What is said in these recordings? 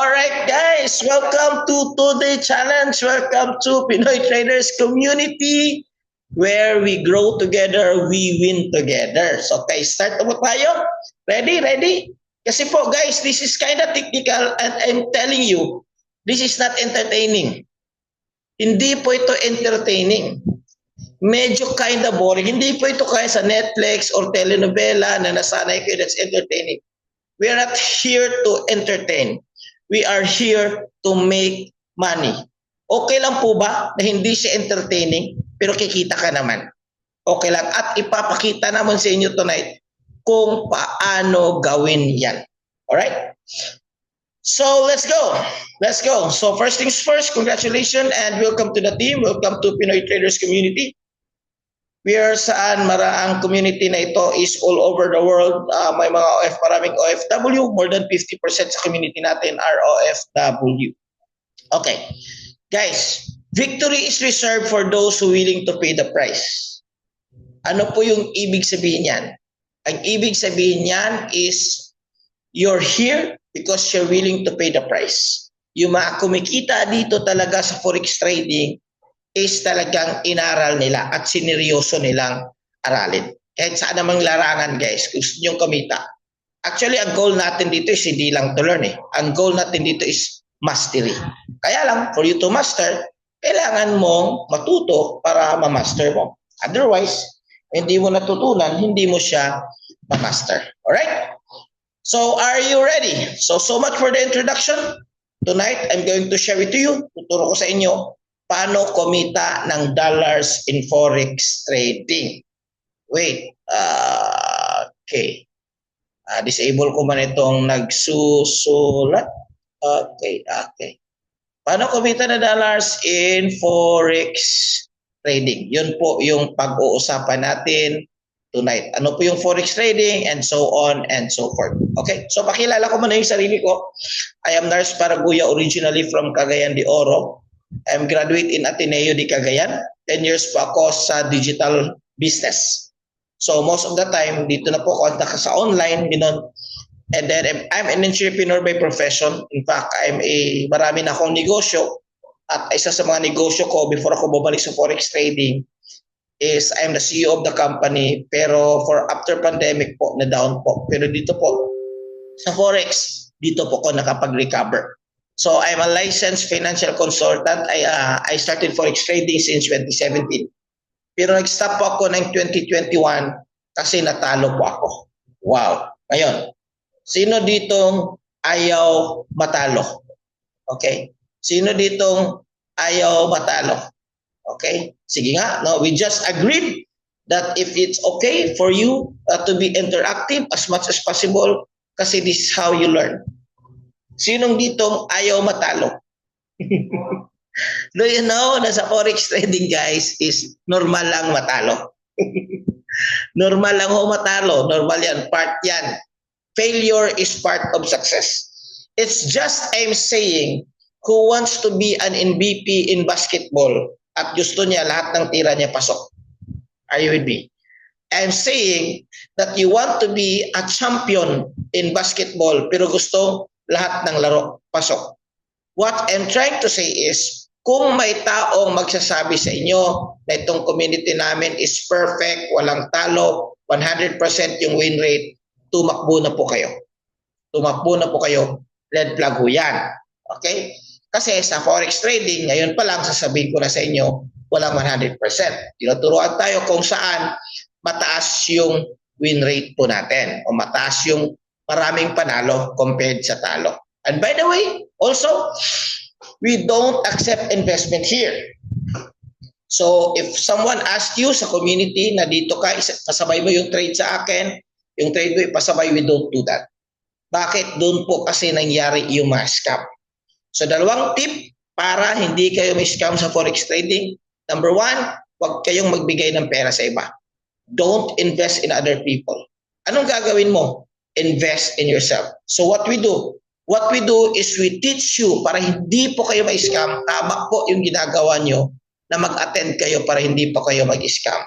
Alright guys, welcome to Today Challenge. Welcome to Pinoy Traders Community where we grow together, we win together. So okay, start na po tayo. Ready? Ready? Kasi po guys, this is kind of technical and I'm telling you, this is not entertaining. Hindi po ito entertaining. Medyo kind of boring. Hindi po ito kaya sa Netflix or telenovela na nasanay kayo that's entertaining. We are not here to entertain. We are here to make money. Okay lang po ba na hindi siya entertaining pero kikita ka naman? Okay lang. At ipapakita naman sa inyo tonight kung paano gawin yan. Alright? So let's go. Let's go. So first things first, congratulations and welcome to the team. Welcome to Pinoy Traders Community. We are saan ang community na ito is all over the world. May mga maraming OFW. More than 50% sa community natin are OFW. Okay. Guys, victory is reserved for those who willing to pay the price. Ano po yung ibig sabihin yan? Ang ibig sabihin yan is you're here because you're willing to pay the price. Yung mga kumikita dito talaga sa forex trading is talagang inaral nila at sineryoso nilang aralin. Kahit saan namang larangan guys, gusto nyo kumita. Actually, ang goal natin dito is hindi lang to learn eh. Ang goal natin dito is mastery. Kaya lang, for you to master, kailangan mong matuto para ma-master mo. Otherwise, hindi mo natutunan, hindi mo siya ma-master. Alright? So, are you ready? So much for the introduction. Tonight, I'm going to share it to you. Tuturo ko sa inyo paano kumita ng dollars in forex trading. Wait, okay. Disable ko man itong nagsusulat. Okay. Paano kumita ng dollars in forex trading? Yun po yung pag-uusapan natin tonight. Ano po yung forex trading and so on and so forth. Okay, so pakilala ko muna yung sarili ko. I am Nars Paraguya, originally from Cagayan de Oro. I'm graduate in Ateneo de Cagayan. 10 years po ako sa digital business. So most of the time, dito na po ako sa online, gano'n. And then I'm an entrepreneur by profession. In fact, marami na akong negosyo. At isa sa mga negosyo ko before ako bumalik sa forex trading is I'm the CEO of the company. Pero for after pandemic po, na down po. Pero dito po, sa forex, dito po ko nakapag-recover. So I'm a licensed financial consultant. I started forex trading since 2017. Pero nag-stop po ako ng 2021 kasi natalo po ako. Wow. Ngayon, sino ditong ayaw matalo? Okay? Sino ditong ayaw matalo? Okay? Sige nga, no? We just agreed that if it's okay for you to be interactive as much as possible kasi this is how you learn. Sinong ditong ayaw matalo? Do you know na sa forex trading guys is normal lang matalo. Normal lang ho matalo. Normal yan. Part yan. Failure is part of success. It's just I'm saying who wants to be an MVP in basketball at gusto niya lahat ng tira niya pasok. Are you with me? I'm saying that you want to be a champion in basketball pero gusto lahat ng laro pasok. What I'm trying to say is, kung may taong magsasabi sa inyo na itong community namin is perfect, walang talo, 100% yung win rate, tumakbo na po kayo. Tumakbo na po kayo, red flag ho yan. Okay? Kasi sa forex trading, ngayon pa lang sasabihin ko na sa inyo, walang 100%. Tinuturuan tayo kung saan mataas yung win rate po natin o mataas yung maraming panalo compared sa talo. And by the way, also, we don't accept investment here. So if someone asks you sa community na dito ka, pasabay mo yung trade sa akin, yung trade mo ipasabay, we don't do that. Bakit? Doon po kasi nangyari yung mga scam. So dalawang tip para hindi kayo may scam sa forex trading. Number one, huwag kayong magbigay ng pera sa iba. Don't invest in other people. Anong gagawin mo? Invest in yourself. So what we do is we teach you para hindi po kayo ma-scam. Tama po yung ginagawa nyo na mag-attend kayo para hindi po kayo mag-scam.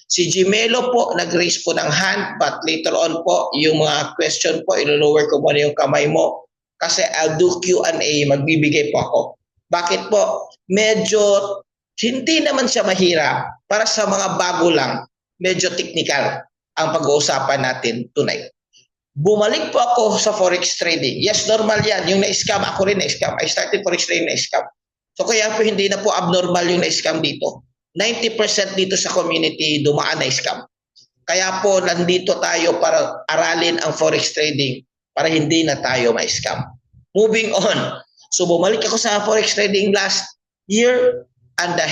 Si Gimelo po nag-raise po ng hand but later on po yung mga question po, ilo-lower ko muna yung kamay mo kasi I'll do Q&A, magbibigay po ako. Bakit po? Medyo hindi naman siya mahirap. Para sa mga bago lang, medyo technical ang pag-uusapan natin tonight. Bumalik po ako sa forex trading. Yes, normal yan. Yung na-scam, ako rin na-scam. I started forex trading na-scam. So kaya po hindi na po abnormal yung na-scam dito. 90% dito sa community dumaan na-scam. Kaya po nandito tayo para aralin ang forex trading para hindi na tayo ma-scam. Moving on. So bumalik ako sa forex trading last year and the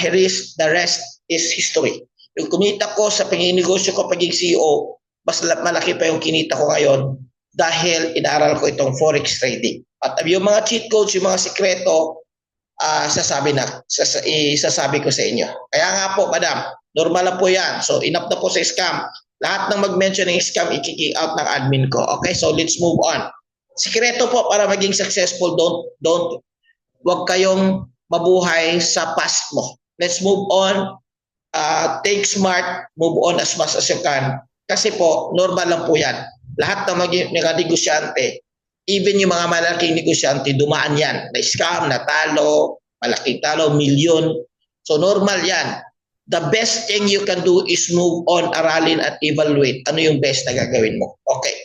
rest is history. Yung kumita ko sa pagninegosyo ko pagiging CEO, mas malaki pa yung kinita ko ngayon dahil inaral ko itong forex trading. At yung mga cheat codes, yung mga sikreto, sasabi ko sa inyo. Kaya nga po, madam, normal lang po yan. So enough na po sa scam. Lahat ng mag-mention ng scam, i-kick out ng admin ko. Okay, so let's move on. Sikreto po para maging successful, wag kayong mabuhay sa past mo. Let's move on. Take smart, move on as much as you can. Kasi po, normal lang po yan. Lahat ng mga negosyante, even yung mga malaking negosyante, dumaan yan. Na-scam, natalo, malaking talo, milyon. So normal yan. The best thing you can do is move on, aralin at evaluate. Ano yung best na gagawin mo? Okay.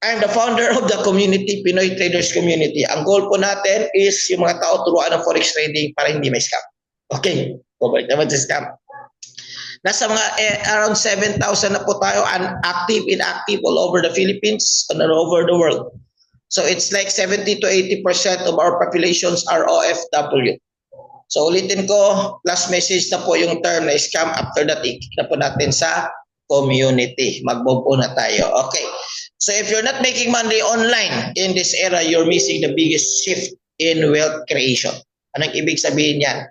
I'm the founder of the community, Pinoy Traders Community. Ang goal po natin is yung mga tao turuan ng forex trading para hindi may scam. Okay, balik naman sa scam. Nasa mga around 7,000 na po tayo active, inactive all over the Philippines and all over the world. So it's like 70 to 80% of our populations are OFW. So ulitin ko, last message na po yung term na scam. After that, ikik na po natin sa community. Mag-move na tayo. Okay. So if you're not making money online in this era, you're missing the biggest shift in wealth creation. Anong ibig sabihin yan?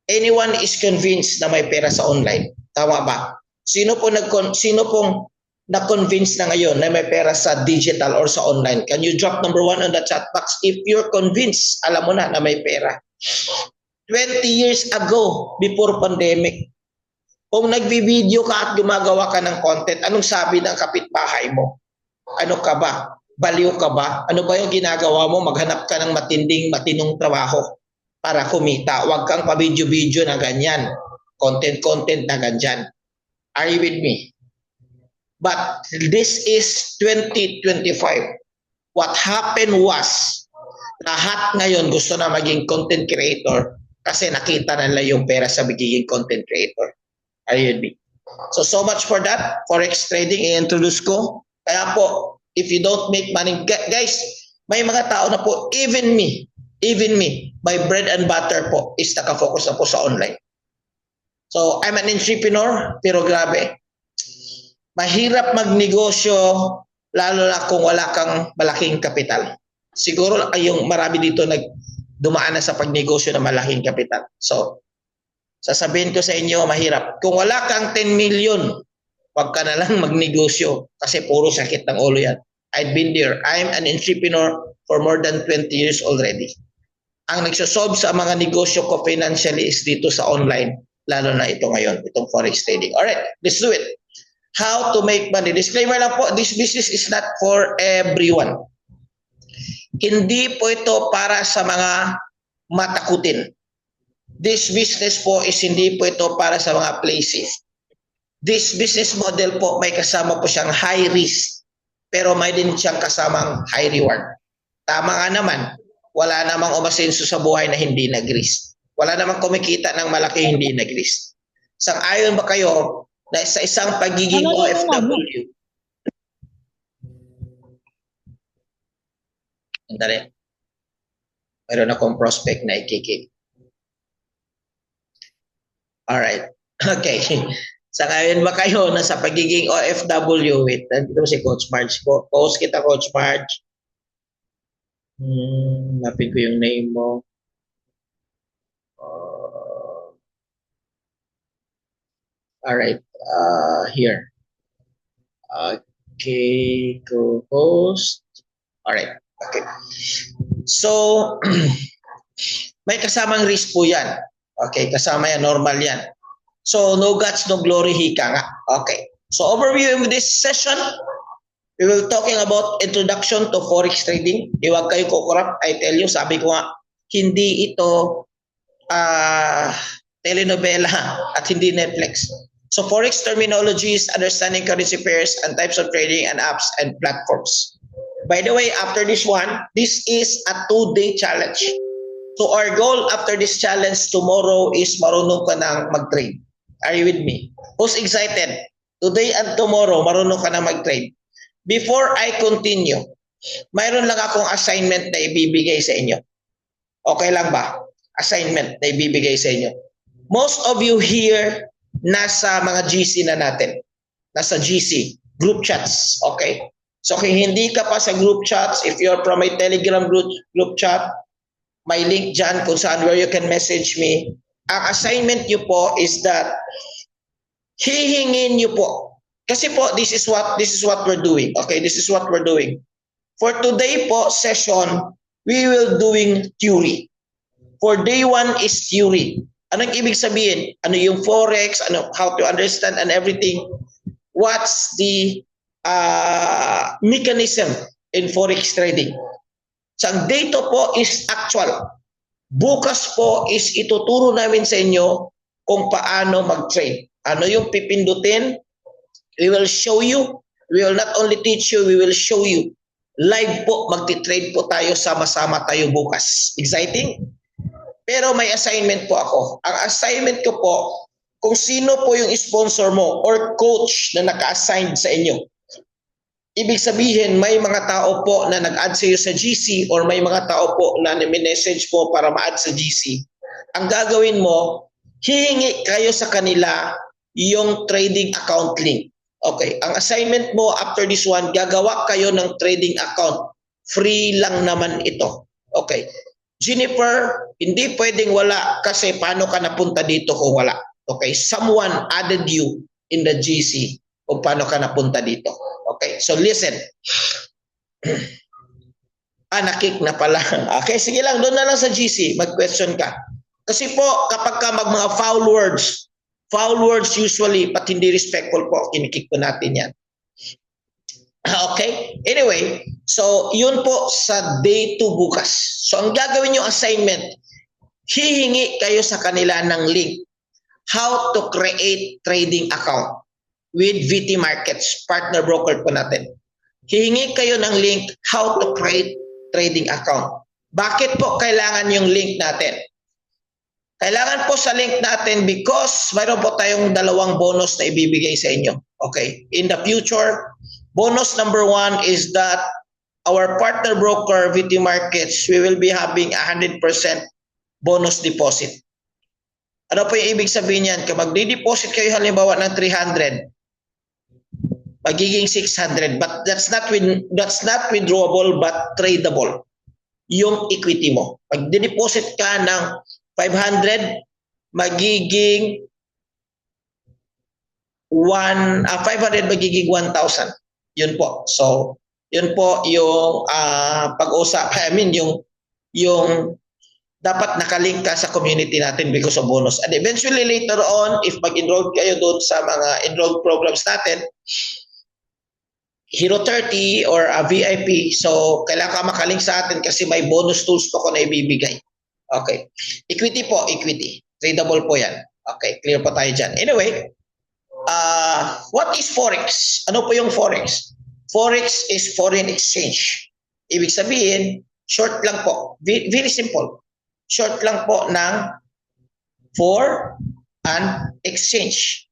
Anyone is convinced na may pera sa online. Tama ba? Sino pong na-convince na ngayon na may pera sa digital or sa online? Can you drop number 1 on the chat box if you're convinced, alam mo na may pera? 20 years ago, before pandemic, kung nagbi-video ka at gumagawa ka ng content, anong sabi ng kapitbahay mo? Ano ka ba? Baliw ka ba? Ano ba yung ginagawa mo? Maghanap ka ng matinong trabaho para kumita. Huwag kang pa-video-video na ganyan. Content na ganyan. Are you with me? But this is 2025. What happened was, lahat ngayon gusto na maging content creator kasi nakita nila yung pera sa magiging content creator. Are you with me? So much for that. Forex trading, i-introduce ko. Kaya po, if you don't make money, guys, may mga tao na po, even me, my bread and butter po is nakafocus na po sa online. So, I'm an entrepreneur, pero grabe. Mahirap magnegosyo, lalo na kung wala kang malaking kapital. Siguro yung marami dito dumaan na sa pagnegosyo ng malaking kapital. So, sasabihin ko sa inyo, mahirap. Kung wala kang 10 million, wag ka na lang magnegosyo kasi puro sakit ng ulo yan. I've been there. I'm an entrepreneur for more than 20 years already. Ang nagsosolve sa mga negosyo ko financially is dito sa online, lalo na ito ngayon, itong forex trading. Alright, let's do it. How to make money. Disclaimer lang po, this business is not for everyone. Hindi po ito para sa mga matakutin. This business po is hindi po ito para sa mga play safe. This business model po may kasama po siyang high risk pero may din siyang kasamang high reward. Tama nga naman, wala namang umasenso sa buhay na hindi nag-risk. Wala namang kumikita ng malaki hindi nag-risk. Sang-ayon ba kayo na sa isang pagiging OFW? Andali. Meron akong prospect na ikikik. Alright. Okay. Sang-ayon ba kayo na sa pagiging OFW? Wait, nandito si Coach Marge ko. Post kita, Coach Marge. Napin ko yung name mo. Alright. Here. Okay. Co-host. Alright. Okay. So, may kasamang risk po yan. Okay, kasama yan, normal yan. So, no guts, no glory, hika nga. Okay. So, overview of this session. We will talking about introduction to forex trading. Iwag kayo kukurap. I tell you, sabi ko nga, hindi ito telenovela at hindi Netflix. So forex terminologies, understanding currency pairs and types of trading and apps and platforms. By the way, after this one, this is a 2-day challenge. So our goal after this challenge tomorrow is marunong ka nang mag-trade. Are you with me? Who's excited? Today and tomorrow, marunong ka na mag-trade. Before I continue, mayroon lang akong assignment na ibibigay sa inyo. Okay lang ba? Assignment na ibibigay sa inyo. Most of you here, nasa mga GC na natin. Nasa GC, group chats. Okay? So kung hindi ka pa sa group chats, if you're from my Telegram group chat, may link dyan kung saan where you can message me. Ang assignment nyo po is that hihingin nyo po. Kasi po, this is what we're doing. Okay, this is what we're doing. For today po session, we will doing theory. For day 1 is theory. Anong ibig sabihin? Ano yung forex, ano, how to understand and everything. What's the mechanism in forex trading? So ang data po is actual. Bukas po is ituturo namin sa inyo kung paano mag-trade. Ano yung pipindutin? We will show you. We will not only teach you, we will show you. Live po, magti-trade po tayo, sama-sama tayo bukas. Exciting? Pero may assignment po ako. Ang assignment ko po, kung sino po yung sponsor mo or coach na naka-assign sa inyo. Ibig sabihin, may mga tao po na nag-add sa iyo sa GC or may mga tao po na message po para ma-add sa GC. Ang gagawin mo, hihingi kayo sa kanila yung trading account link. Okay, ang assignment mo after this one, gagawa kayo ng trading account. Free lang naman ito. Okay. Jennifer, hindi pwedeng wala kasi paano ka napunta dito kung wala? Okay, someone added you in the GC kung paano ka napunta dito. Okay, so listen. Nakik na pala. Okay, sige lang, doon na lang sa GC, mag-question ka. Kasi po, kapag ka mga foul words usually, pat hindi respectful po, kinikik po natin yan. Okay? Anyway, so yun po sa day 2 bukas. So ang gagawin yung assignment, hihingi kayo sa kanila ng link. How to create trading account with VT Markets, partner broker po natin. Hihingi kayo ng link, how to create trading account. Bakit po kailangan yung link natin? Kailangan po sa link natin because mayroon po tayong 2 bonus na ibibigay sa inyo. Okay? In the future, bonus number 1 is that our partner broker, VT Markets, we will be having 100% bonus deposit. Ano po yung ibig sabihin yan? Kung magdi-deposit kayo halimbawa ng 300, magiging 600. But that's not withdrawable but tradable. Yung equity mo. Pag di-deposit ka ng 500, magiging 500 magiging 1,000. Yun po. So, yun po yung pag-usap. I mean, yung dapat nakalink ka sa community natin because of bonus. And eventually later on, if mag-enroll kayo doon sa mga enrolled programs natin, Hero 30 or a VIP, so kailangan ka makalink sa atin kasi may bonus tools po ko na ibibigay. Okay. Equity po, equity. Tradable po yan. Okay, clear po tayo dyan. Anyway, what is Forex? Ano po yung Forex? Forex is foreign exchange. Ibig sabihin, short lang po. Very simple. Short lang po ng for and exchange.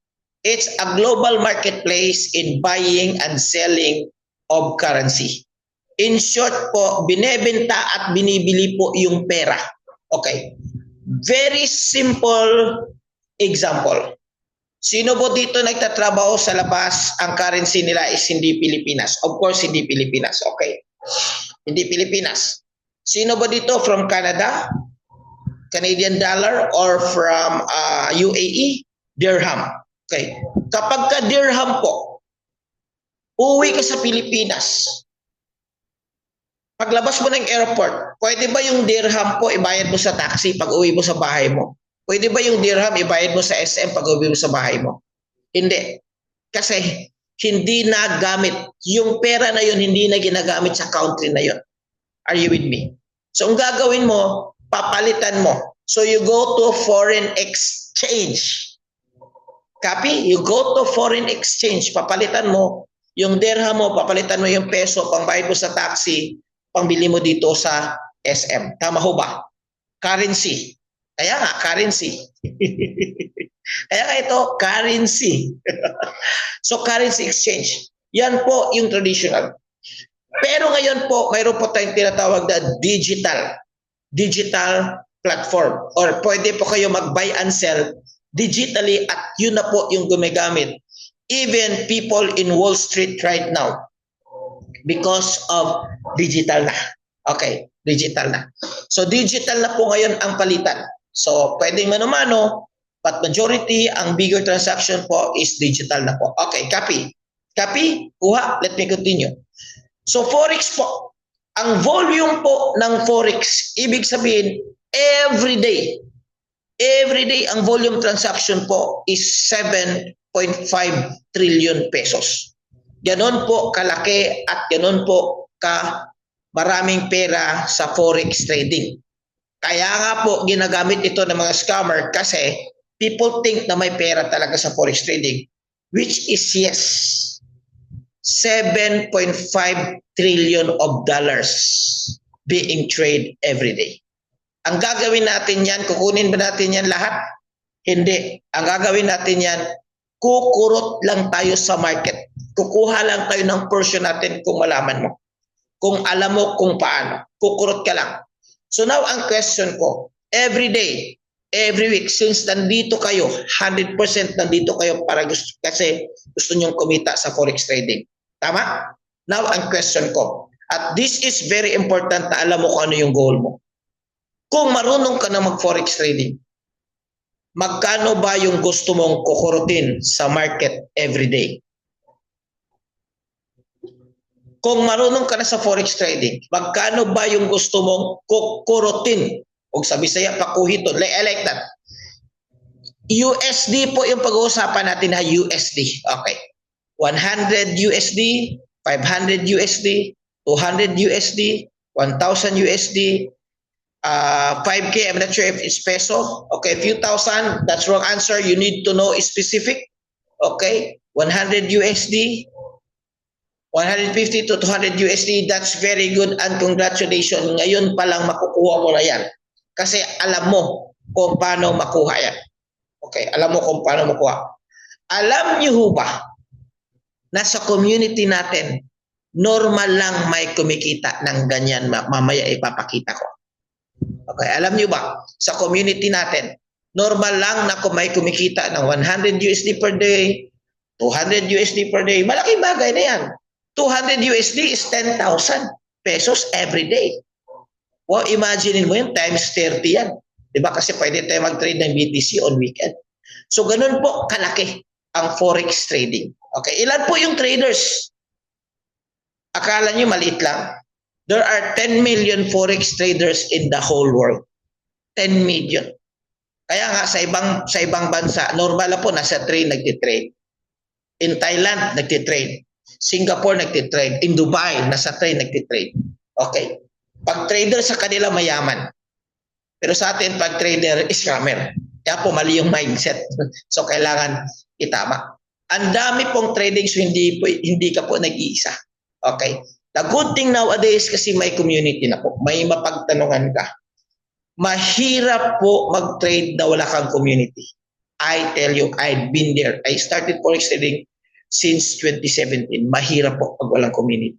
It's a global marketplace in buying and selling of currency. In short po, binebenta at binibili po yung pera. Okay. Very simple example. Sino po dito nagtatrabaho sa labas, ang currency nila is hindi Pilipinas? Of course, hindi Pilipinas. Okay. Hindi Pilipinas. Sino ba dito from Canada, Canadian dollar, or from UAE, dirham? Okay. Kapag ka dirham po, uwi ka sa Pilipinas, paglabas mo ng airport, pwede ba yung dirham po ibayad mo sa taxi pag uwi mo sa bahay mo? Pwede ba yung dirham ibayad mo sa SM pag uwi mo sa bahay mo? Hindi. Kasi hindi nagamit. Yung pera na yun, hindi na ginagamit sa country na yun. Are you with me? So, ang gagawin mo, papalitan mo. So, you go to foreign exchange. Copy? You go to foreign exchange. Papalitan mo yung dirham mo, papalitan mo yung peso, pangbayad mo sa taxi, pangbili mo dito sa SM. Tama ho ba? Currency. Kaya nga, currency. Kaya nga ito, currency. So, currency exchange. Yan po yung traditional. Pero ngayon po, mayroon po tayong tinatawag na digital platform. Or pwede po kayo mag-buy and sell digitally at yun na po yung gumagamit. Even people in Wall Street right now because of digital na. Okay, digital na. So digital na po ngayon ang palitan. So pwedeng mano-mano, but majority, ang bigger transaction po is digital na po. Okay, copy. Copy? Kuha. Let me continue. So Forex po, ang volume po ng Forex, ibig sabihin, every day ang volume transaction po is 7.5 trillion pesos. Ganon po kalaki at ganon po ka maraming pera sa Forex trading. Kaya nga po ginagamit ito ng mga scammer kasi people think na may pera talaga sa Forex trading, which is yes. 7.5 trillion of dollars being traded every day. Ang gagawin natin yan, kukunin ba natin yan lahat? Hindi. Ang gagawin natin yan, kukurot lang tayo sa market. Kukuha lang tayo ng portion natin kung malaman mo. Kung alam mo kung paano. Kukurot ka lang. So now ang question ko, every day, every week, since nandito kayo, 100% nandito kayo para kasi gusto nyong kumita sa Forex trading. Tama? Now, ang question ko, at this is very important na alam mo kung ano yung goal mo. Kung marunong ka na mag-Forex trading, magkano ba yung gusto mong kukurutin sa market every day? Kung marunong ka na sa Forex trading, magkano ba yung gusto mong kukurutin? O sa Bisaya, pakuhito. I like that. USD po yung pag-uusapan natin na USD. Okay. 100 USD, 500 USD, 200 USD, 1,000 USD, 5K, I'm not sure if it's peso. Okay, few thousand, that's wrong answer. You need to know specific. Okay, 100 USD, 150 to 200 USD, that's very good and congratulations. Ngayon pa lang makukuha mo na yan. Kasi alam mo kung paano makuha yan. Okay, alam mo kung paano makuha. Alam niyo ho ba, nasa community natin, normal lang may kumikita ng ganyan, mamaya ipapakita ko. Okay, alam niyo ba, sa community natin, normal lang na kung may kumikita ng 100 USD per day, 200 USD per day, malaking bagay na yan. 200 USD is 10,000 pesos every day. Well, imagine mo yun, times 30 yan. Diba? Kasi pwede tayo mag-trade ng BTC on weekend. So, ganun po kalaki ang Forex trading. Okay, ilan po yung traders? Akala nyo maliit lang? There are 10 million Forex traders in the whole world. 10 million. Kaya nga sa ibang bansa, normal na po nasa trade nagtitrade. In Thailand, nagtitrade. Singapore, nagtitrade. In Dubai, nasa trade nagtitrade. Okay. Pag trader sa kanila, mayaman. Pero sa atin, pag trader, scammer. Kaya po mali yung mindset. So kailangan itama. Ang dami pong trading, so hindi ka po nag-iisa. Okay? The good thing nowadays kasi may community na po. May mapagtanungan ka. Mahirap po mag-trade na wala kang community. I tell you, I've been there. I started Forex trading since 2017. Mahirap po pag walang community.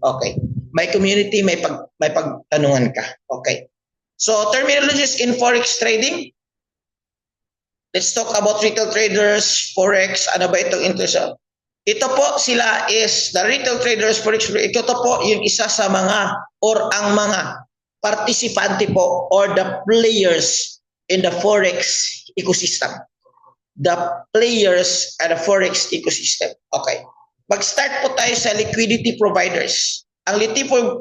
Okay? May community, may pagtanungan ka. Okay? So, terminologies in Forex trading. Let's talk about retail traders, Forex. Ano ba itong interest? Ito po sila is the retail traders, Forex. Ito po yung isa sa mga or ang mga participante po or the players in the Forex ecosystem. The players at the Forex ecosystem. Okay. Mag-start po tayo sa liquidity providers. Ang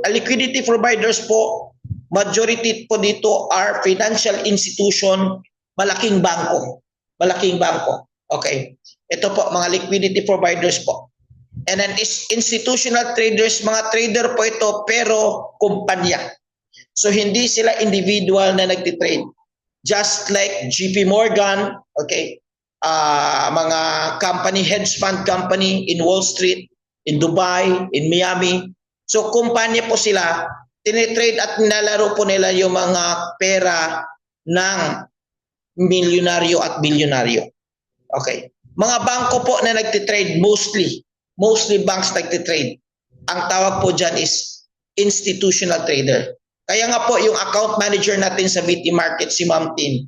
liquidity providers po, majority po dito are financial institution, malaking bangko. Malaking bangko. Okay. Ito po, mga liquidity providers po. And then institutional traders, mga trader po ito pero kumpanya. So hindi sila individual na nagtitrade. Just like JP Morgan, okay, mga company, hedge fund company in Wall Street, in Dubai, in Miami. So kumpanya po sila, tinitrade at nilalaro po nila yung mga pera ng milyonaryo at bilyonaryo. Okay. Mga bangko po na nagtitrade, mostly banks nagtitrade. Ang tawag po dyan is institutional trader. Kaya nga po yung account manager natin sa VT Market, si Ma'am Tin,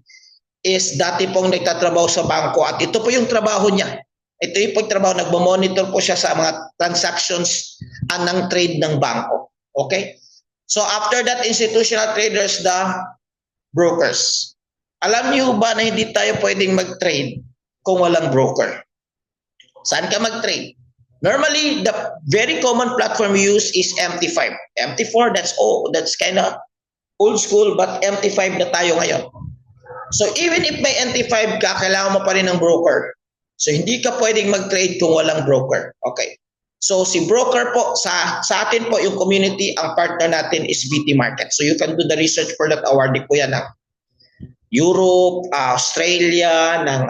is dati pong nagtatrabaho sa bangko at ito po yung trabaho niya. Ito yung pagtrabaho, nagmo-monitor po siya sa mga transactions ng trade ng bangko. Okay? So after that, institutional traders, the brokers. Alam niyo ba na hindi tayo pwedeng mag-trade kung walang broker? Saan ka mag-trade? Normally, the very common platform we use is MT5. MT4, that's kind of old school, but MT5 na tayo ngayon. So even if may MT5 ka, kailangan mo pa rin ng broker. So hindi ka pwedeng mag-trade kung walang broker. Okay. So si broker po, sa atin po yung community, ang partner natin is VT Market. So you can do the research for that. Awarded po yan ng Europe, Australia, ng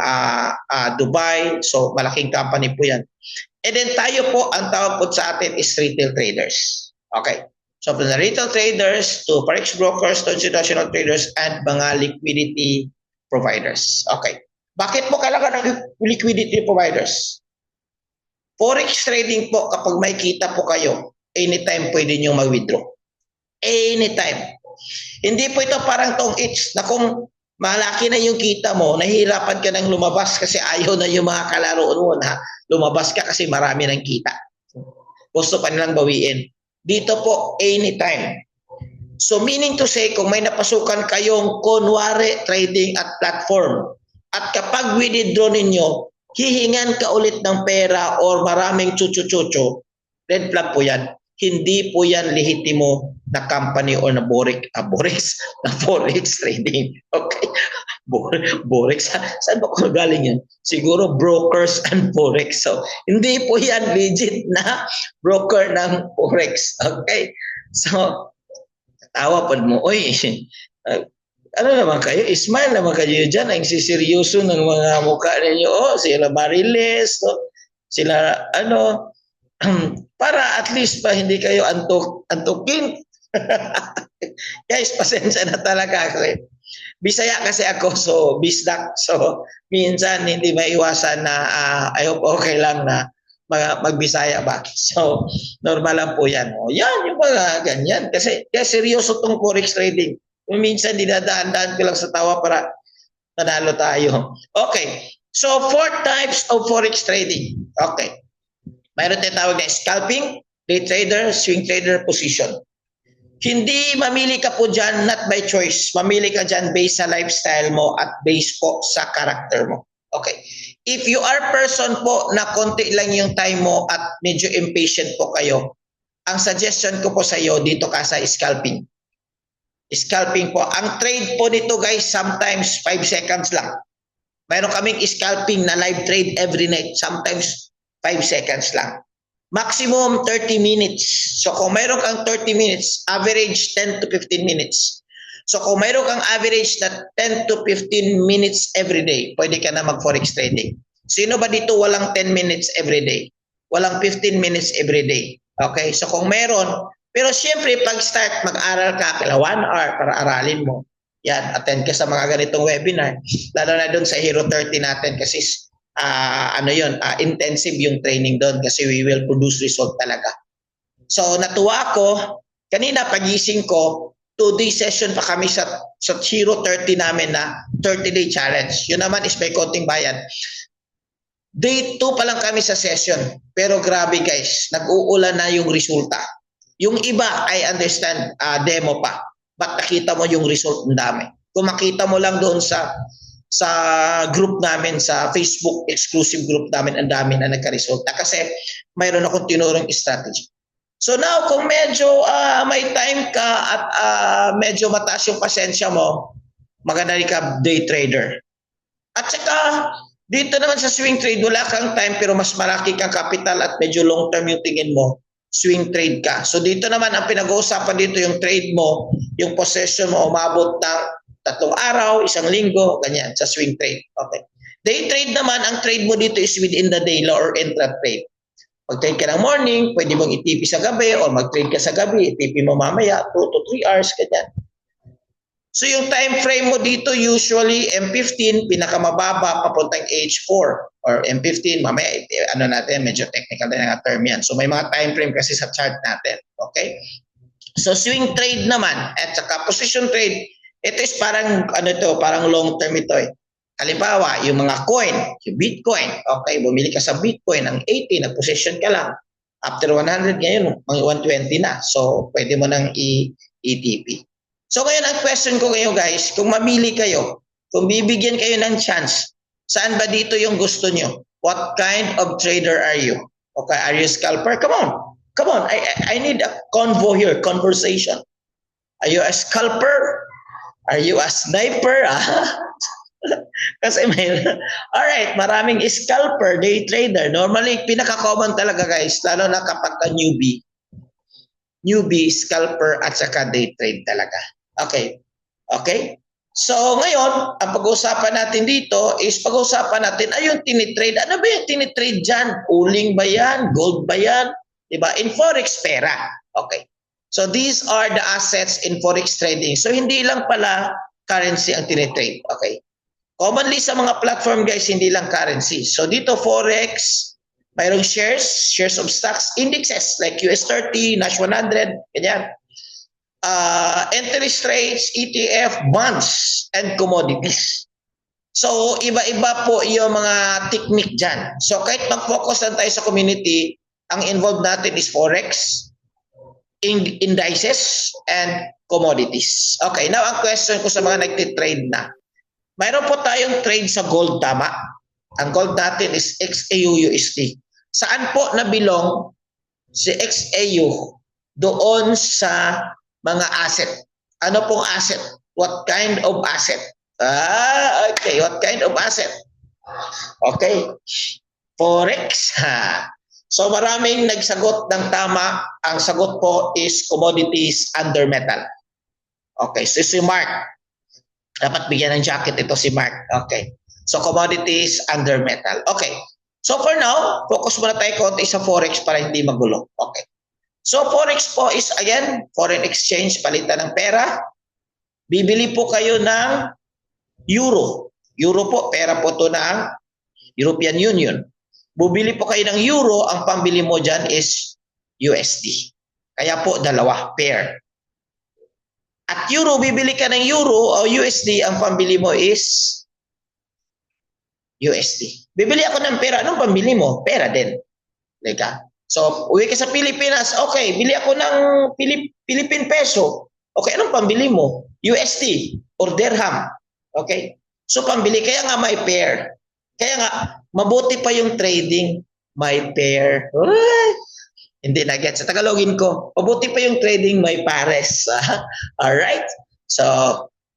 Dubai. So malaking company po yan. And then tayo po, ang tawag po sa atin is retail traders. Okay. So from the retail traders to forex brokers to institutional traders and mga liquidity providers. Okay. Bakit po kailangan ng liquidity providers? Forex trading po, kapag may kita po kayo, anytime pwede nyo mag-withdraw. Anytime. Hindi po ito parang tong each na kung malaki na yung kita mo, nahihirapan ka nang lumabas kasi ayaw na yung mga kalaro mo na lumabas ka kasi marami ng kita. Gusto pa nilang bawiin. Dito po, anytime. So meaning to say, kung may napasukan kayong kunwari trading at platform, at kapag withdraw ninyo, hihingan ka ulit ng pera or maraming chuchu-chuchu, red flag po yan. Hindi po yan lehitimo na company or na forex trading. Okay? Forex. Saan ba ko galing yan? Siguro brokers and forex. So, hindi po yan legit na broker ng forex. Okay? So, tawa pa mo, oy, ano naman kayo? Smile naman kayo dyan. Ang siseryoso ng mga mukha ninyo. Oh, sila Mariles. Oh, sila, para at least pa hindi kayo antukin. Guys, pasensya na talaga ako. Bisaya kasi ako, so bisdak. So, minsan hindi maiwasan na I hope okay lang na magbisaya ba. So, normal lang po yan. O, yan, yung mga ganyan. Kasi seryoso tong forex trading. Minsan dinadaan-daan ko lang sa tawa para nanalo tayo. Okay. So, 4 types of forex trading. Okay. Mayroon tawag na scalping, day trader, swing trader, position. Hindi mamili ka po dyan, not by choice. Mamili ka dyan based sa lifestyle mo at based po sa character mo. Okay. If you are person po na konti lang yung time mo at medyo impatient po kayo, ang suggestion ko po sa iyo, dito ka sa scalping. Scalping po. Ang trade po nito guys, sometimes 5 seconds lang. Mayroon kaming scalping na live trade every night. Sometimes 5 seconds lang. Maximum 30 minutes. So kung mayroon kang 30 minutes, average 10 to 15 minutes. So kung mayroon kang average na 10 to 15 minutes every day, pwede ka na mag-forex trading. Sino ba dito walang 10 minutes every day? Walang 15 minutes every day. Okay? So kung mayroon, pero siyempre pag start, mag-aral ka, kala 1 hour para aralin mo. Yan, attend ka sa mga ganitong webinar. Lalo na doon sa Hero 30 natin kasi intensive yung training doon kasi we will produce result talaga. So natuwa ako, kanina pagising ko, 2-day session pa kami sa Hero 30 namin na 30-day challenge. Yun naman is may konting bayan. Day 2 pa lang kami sa session. Pero grabe guys, nag-uulan na yung resulta. Yung iba, I understand, demo pa. But nakita mo yung result ng dami. Kung makita mo lang doon sa group namin, sa Facebook exclusive group namin, ang dami na nagka-resulta. Kasi mayroon akong tinurong strategy. So now, kung medyo may time ka at medyo mataas yung pasensya mo, maganda rin ka day trader. At saka, Dito naman sa swing trade, wala kang time pero mas malaki kang capital at medyo long term yung tingin mo, swing trade ka. So dito naman ang pinag-uusapan dito yung trade mo, yung possession mo umabot ng 3 araw, 1 linggo, ganyan sa swing trade. Okay. Day trade naman, ang trade mo dito is within the day or intra-trade. Mag-trade ka ng morning, pwede mong itipi sa gabi or mag-trade ka sa gabi, itipi mo mamaya 2 to 3 hours, ganyan. So yung time frame mo dito usually M15 pinakamababa papuntang H4 or M15 mamaya ano natin medyo technical din ang term yan. So may mga time frame kasi sa chart natin. Okay? So swing trade naman at saka position trade, ito is parang ano to, parang long term ito eh. Halimbawa, yung mga coin, yung Bitcoin, okay, bumili ka sa Bitcoin ng 80, nag-position ka lang. After 100 ngayon, mga 120 na. So pwede mo nang i-ETP. So ngayon ang question ko kayo guys, kung mamili kayo, kung bibigyan kayo ng chance, saan ba dito yung gusto nyo? What kind of trader are you? Okay, are you a scalper? Come on, I need a convo here, conversation. Are you a scalper? Are you a sniper? Kasi may, alright, maraming scalper, day trader. Normally, pinaka-common talaga guys, lalo na kapag ka newbie, scalper, at saka day trade talaga. Okay. Okay? So, ngayon, ang pag-uusapan natin dito is pag-uusapan natin, ay yung tinitrade. Ano ba yung tinitrade dyan? Uling ba yan? Gold ba yan? Diba? In Forex, pera. Okay. So, these are the assets in Forex trading. So, hindi lang pala currency ang tinitrade. Okay. Commonly sa mga platform guys, hindi lang currency. So, dito Forex, mayroong shares of stocks, indexes like US 30, Nash 100, ganyan. Interest rates, ETF, bonds, and commodities. So, iba-iba po yung mga technique dyan. So, kahit mag-focus lang tayo sa community, ang involved natin is Forex, indices, and commodities. Okay, now ang question ko sa mga nagtitrade na. Mayroon po tayong trade sa gold, tama? Ang gold natin is XAU-USD. Saan po nabilong si XAU? Doon sa mga asset. Ano pong asset? What kind of asset? Okay. What kind of asset? Okay. Forex. So maraming nagsagot ng tama. Ang sagot po is commodities under metal. Okay. So si Mark. Dapat bigyan ng jacket ito si Mark. Okay. So commodities under metal. Okay. So for now, focus muna tayo konti sa Forex para hindi magulo. Okay. So Forex po is again, foreign exchange, palitan ng pera. Bibili po kayo ng euro. Euro po, pera po to ng European Union. Bubili po kayo ng euro, ang pambili mo dyan is USD. Kaya po dalawa, pair. At euro, bibili ka ng euro o USD, ang pambili mo is USD. Bibili ako ng pera, anong pambili mo? Pera din. Leka. So, uwi ka sa Pilipinas, okay, bili ako ng Philippine peso. Okay, anong pambili mo? USD or dirham. Okay? So, pambili. Kaya nga may pair. Kaya nga, mabuti pa yung trading. May pair. Hindi na get. Sa Tagalogin ko, mabuti pa yung trading, may pares. Alright? So,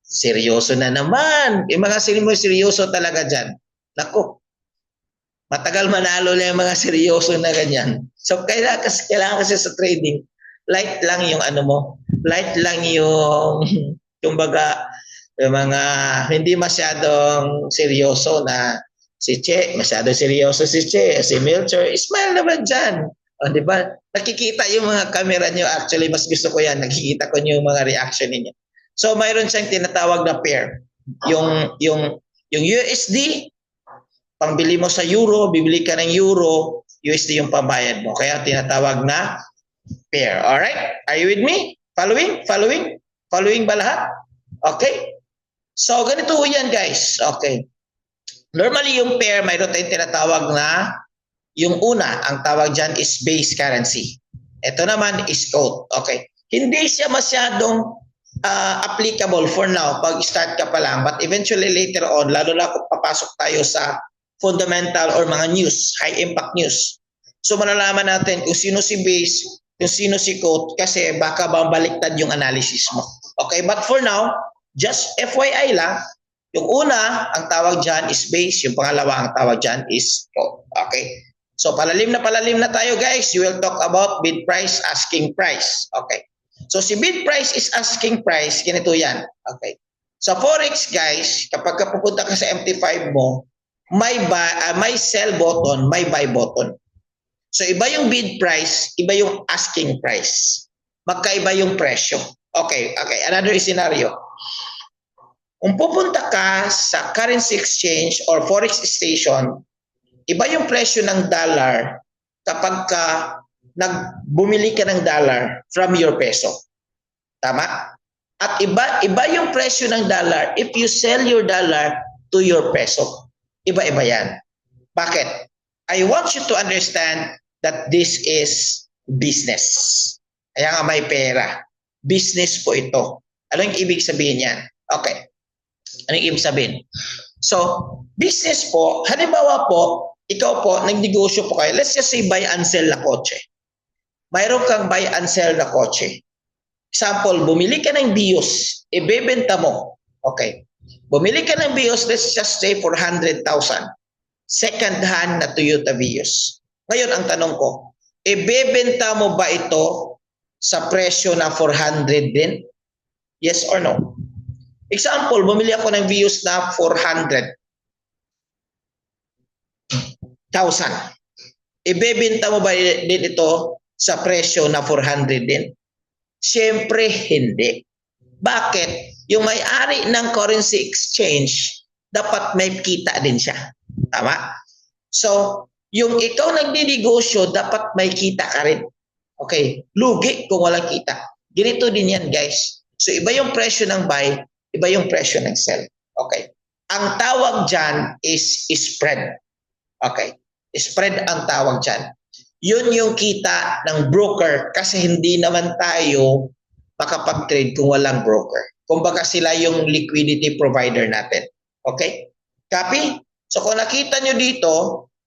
seryoso na naman. Yung mga seryoso talaga dyan. Naku, matagal manalo na yung mga seryoso na ganyan. So, kailangan kasi sa trading, light lang yung ano mo, light lang yung kumbaga, yung mga hindi masyadong seryoso na si Che, masyadong seryoso si Che, si Milcher, smile naman dyan. O, di ba? Nakikita yung mga camera nyo. Actually, mas gusto ko yan. Nakikita ko yung mga reaction ninyo. So, mayroon siyang tinatawag na pair. Yung USD, pangbili mo sa euro, bibili ka ng euro, USD yung pambayad mo. Kaya tinatawag na pair. Alright? Are you with me? Following? Following? Following ba lahat? Okay? So, ganito yan guys. Okay. Normally yung pair, mayroon tayong tinatawag na yung una, ang tawag dyan is base currency. Ito naman is gold. Okay. Hindi siya masyadong applicable for now pag start ka pa lang. But eventually later on, lalo na kung papasok tayo sa fundamental or mga news, high impact news. So malalaman natin kung sino si base, kung sino si gold, kasi baka baliktad yung analysis mo. Okay, but for now, just FYI lang, Yung una, ang tawag dyan is base. Yung pangalawa, ang tawag dyan is float. Okay? So, palalim na tayo, guys. You will talk about bid price, asking price. Okay? So, si bid price is asking price. Ganito yan. Okay? Sa Forex, guys, kapag pupunta ka sa MT5 mo, may sell button, may buy button. So, iba yung bid price, iba yung asking price. Magkaiba yung presyo. Okay. Another scenario. Kung pupunta ka sa currency exchange or forex station, iba yung presyo ng dollar kapag bumili ka ng dollar from your peso. Tama? At iba yung presyo ng dollar if you sell your dollar to your peso. Iba-iba yan. Bakit? I want you to understand that this is business. Kaya nga may pera. Business po ito. Ano yung ibig sabihin yan? Okay. Ano yung ibig sabihin? So, business po, halimbawa po, ikaw po, nagnegosyo po kayo. Let's just say buy and sell na kotse. Mayroon kang buy and sell na kotse. Example, bumili ka ng Vios, ibebenta mo. Okay. Bumili ka ng Vios, let's just say for 100,000. Second hand na Toyota Vios. Ngayon, ang tanong ko, ibebenta mo ba ito sa presyo na 400 din? Yes or no? Example, bumili ako ng Vios na 400,000. Ibebenta mo ba din ito sa presyo na 400 din? Siyempre, hindi. Bakit? Yung may-ari ng currency exchange, dapat may kita din siya. Tama? So, yung ikaw nagninegosyo, dapat may kita ka rin. Okay? Lugi kung walang kita. Ganito din yan, guys. So, iba yung presyo ng buy, iba yung presyo ng sell. Okay? Ang tawag dyan is spread. Okay? Spread ang tawag dyan. Yun yung kita ng broker kasi hindi naman tayo makapag-trade kung walang broker. Kumbaga sila yung liquidity provider natin. Okay? Copy? So kung nakita nyo dito,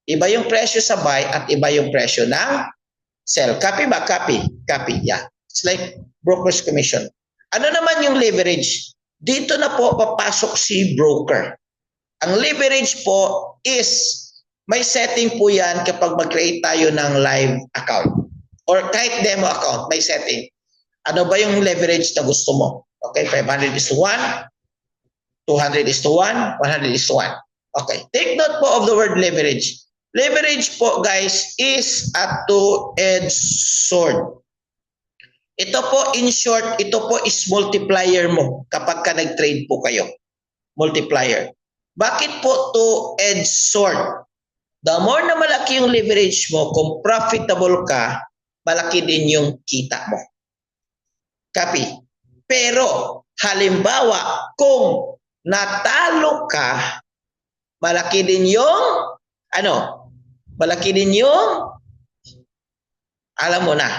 iba yung presyo sa buy at iba yung presyo ng sell. Copy ba? Copy. Copy. Yeah. It's like broker's commission. Ano naman yung leverage? Dito na po papasok si broker. Ang leverage po is may setting po yan kapag mag-create tayo ng live account or kahit demo account, may setting. Ano ba yung leverage na gusto mo? Okay, 500:1, 200:1, 100:1. Okay, take note po of the word leverage. Leverage po, guys, is a two-edged sword. Ito po, in short, ito po is multiplier mo kapag ka nag-trade po kayo. Multiplier. Bakit po two-edged sword? The more na malaki yung leverage mo, kung profitable ka, malaki din yung kita mo. Copy? Pero, halimbawa, kung natalo ka, malaki din yung, malaki din yung, alam mo na,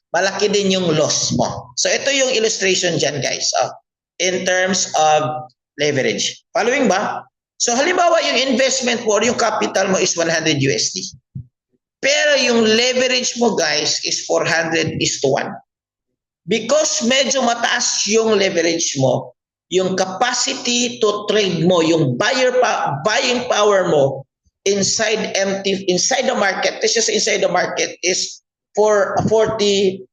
malaki din yung loss mo. So, ito yung illustration dyan, guys, in terms of leverage. Following ba? So halimbawa yung investment mo or yung capital mo is 100 USD. Pero yung leverage mo, guys, is 400:1. Because medyo mataas yung leverage mo, yung capacity to trade mo, yung buying power mo inside the market, this is inside the market is for 40,000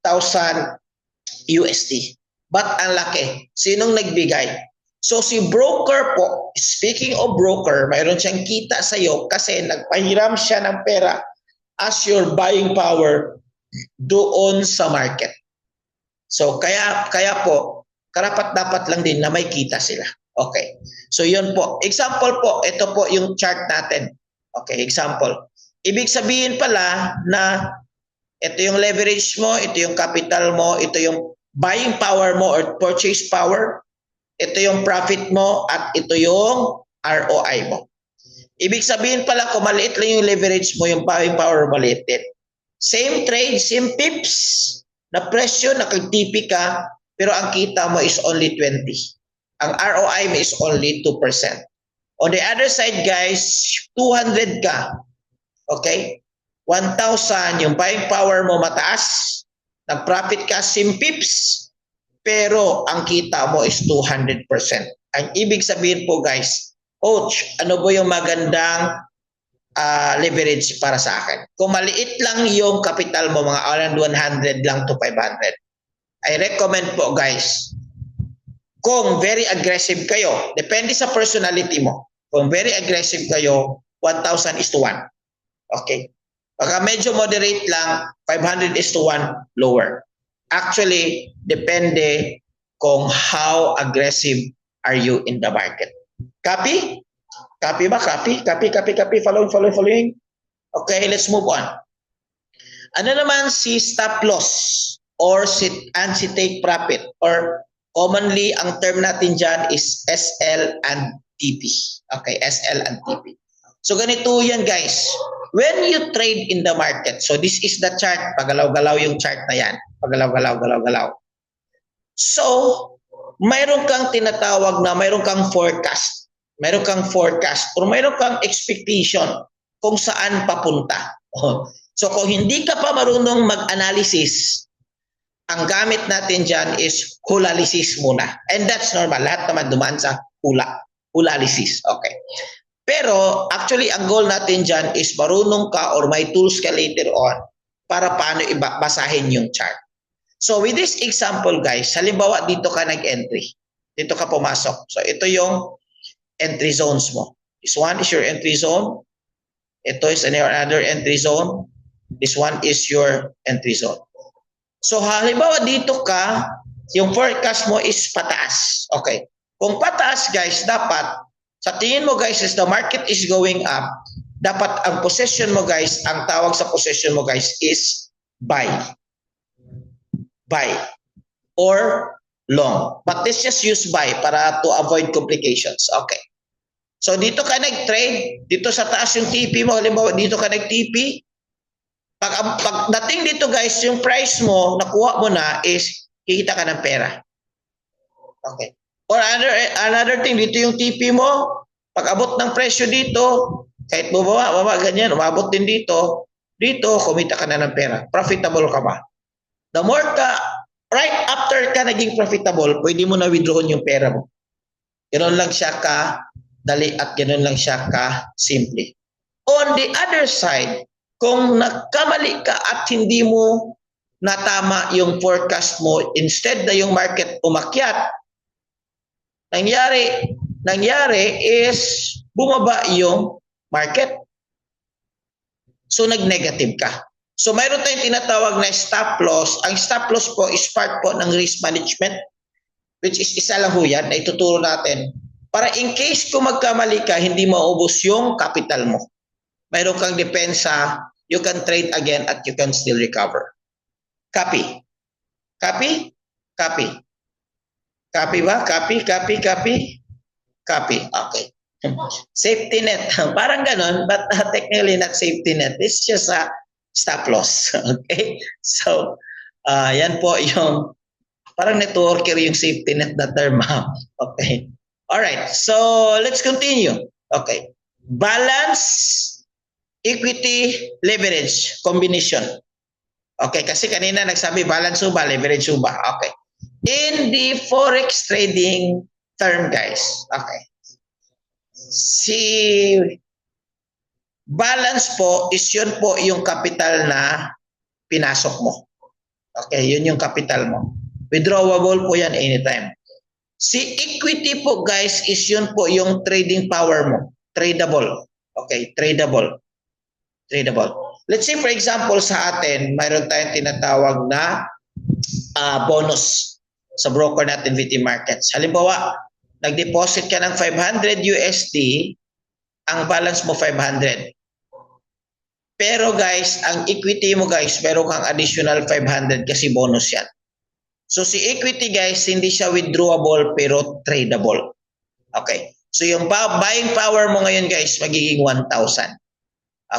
USD. But ang laki. Sinong nagbigay? So si broker po, speaking of broker, mayroon siyang kita sa iyo kasi nagpahiram siya ng pera as your buying power doon sa market. So kaya po, karapat-dapat lang din na may kita sila. Okay. So yun po. Example po, ito po yung chart natin. Okay, example. Ibig sabihin pala na ito yung leverage mo, ito yung capital mo, ito yung buying power mo or purchase power. Ito yung profit mo at ito yung ROI mo. Ibig sabihin pala kung maliit lang yung leverage mo, yung buying power maliit din. Same trade, same pips na presyo, nakag-TP ka, pero ang kita mo is only 20. Ang ROI mo is only 2%. On the other side, guys, 200 ka. Okay? 1,000, yung buying power mo mataas, nag-profit ka, same pips, pero ang kita mo is 200%. Ang ibig sabihin po guys, coach, ano ba yung magandang leverage para sa akin? Kung maliit lang yung capital mo, mga around 100 lang to 500, I recommend po guys, kung very aggressive kayo, depende sa personality mo. Kung very aggressive kayo, 1,000 is to 1. Okay? Pagka medyo moderate lang, 500 is to 1 lower. Actually, depende kung how aggressive are you in the market. Copy? Copy ba? Copy? Copy. Following. Okay, let's move on. Ano naman si stop loss or anti-take profit, or commonly ang term natin dyan is SL and TP. Okay, SL and TP. So ganito yan guys. When you trade in the market, so this is the chart, pagalaw-galaw yung chart na yan. Pagalaw-galaw. So, mayroon kang tinatawag na mayroon kang forecast. Mayroon kang forecast or mayroon kang expectation kung saan papunta. So kung hindi ka pa marunong mag-analysis, ang gamit natin dyan is hulalysis muna. And that's normal. Lahat naman dumaan sa hulalysis. Okay. Pero actually ang goal natin dyan is marunong ka or may tools ka later on para paano basahin yung chart. So with this example guys, halimbawa dito ka nag-entry. Dito ka pumasok. So ito yung entry zones mo. This one is your entry zone. Ito is another entry zone. This one is your entry zone. So halimbawa dito ka, yung forecast mo is pataas. Okay. Kung pataas guys, dapat sa tingin mo guys is the market is going up, dapat ang position mo guys, ang tawag sa position mo guys is buy. Buy or long. But let's just use buy para to avoid complications. Okay. So dito ka nag-trade, dito sa taas yung TP mo, halimbawa dito ka nag-TP, pag dating dito guys, yung price mo, nakuha mo na is kikita ka ng pera. Okay. Or another thing, dito yung TP mo, pag abot ng presyo dito, kahit bumaba, ganyan, umabot din dito, kumita ka na ng pera. Profitable ka ba? The more ka, right after ka naging profitable, pwede mo na withdrawon yung pera mo. Ganoon lang siya ka dali at ganoon lang siya ka simple. On the other side, kung nagkamali ka at hindi mo natama yung forecast mo, instead na yung market umakyat, nangyari is bumaba yung market. So nag-negative ka. So mayroon tayong tinatawag na stop loss. Ang stop loss po is part po ng risk management, which is isa lang ho yan na ituturo natin. Para in case kung magkamali ka, hindi maubos yung capital mo. Mayroon kang depensa, you can trade again at you can still recover. Copy. Copy? Copy. Copy ba? Copy. Copy. Okay. Safety net. Parang ganon, but technically not safety net. It's just a stop loss. Okay? So, yan po yung parang networker yung safety net na term. Okay. Alright. So, let's continue. Okay. Balance, equity, leverage, combination. Okay. Kasi kanina nagsabi balance suba, leverage suba. Okay. In the forex trading term, guys. Okay. Si balance po is yun po yung capital na pinasok mo. Okay, yun yung capital mo. Withdrawable po yan anytime. Si equity po guys is yun po yung trading power mo. Tradable. Okay, tradable. Let's say for example sa atin, mayroon tayong tinatawag na bonus sa broker natin VT Markets. Halimbawa, nag-deposit ka ng 500 USD, ang balance mo 500. Pero guys, ang equity mo guys, meron kang additional 500 kasi bonus yan. So si equity guys, hindi siya withdrawable pero tradable. Okay? So yung buying power mo ngayon guys, magiging 1,000.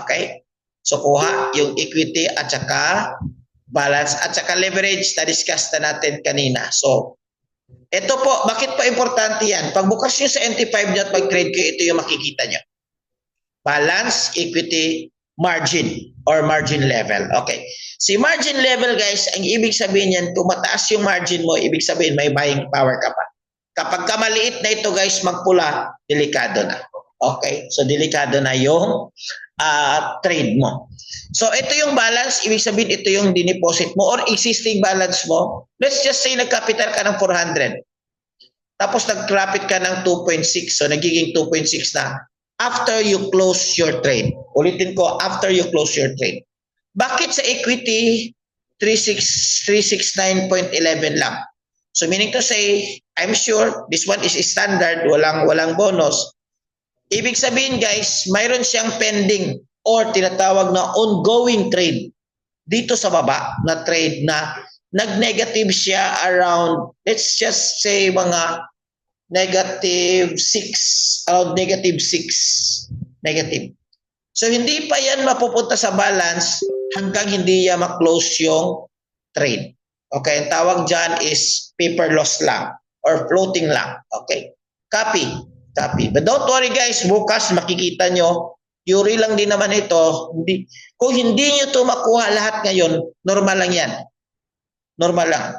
Okay? So kuha yung equity at saka balance at saka leverage na discuss na natin kanina. So ito po, bakit pa importante yan? Pagbukas nyo sa NT5 nyo at mag-trade kayo, ito yung makikita nyo. Balance, equity, margin or margin level. Okay. Si margin level guys, ang ibig sabihin yan, kung mataas yung margin mo, ibig sabihin may buying power ka pa. Kapag maliit na ito guys, magpula, delikado na. Okay? So delikado na yung trade mo. So ito yung balance, ibig sabihin ito yung dineposit mo or existing balance mo. Let's just say nagcapital ka ng 400. Tapos nag-profit ka ng 2.6, so nagiging 2.6 na after you close your trade. Ulitin ko, after you close your trade. Bakit sa equity 369.11 lang? So meaning to say, I'm sure this one is standard, walang bonus. Ibig sabihin guys, mayroon siyang pending or tinatawag na ongoing trade dito sa baba na trade na nag-negative siya around, let's just say mga negative 6, around negative 6. Negative. So hindi pa yan mapupunta sa balance hanggang hindi yan ma-close yung trade. Okay, ang tawag dyan is paper loss lang or floating lang. Okay, copy. But don't worry guys, bukas makikita nyo, theory lang din naman ito. Kung hindi nyo ito makuha lahat ngayon, normal lang yan. Normal lang.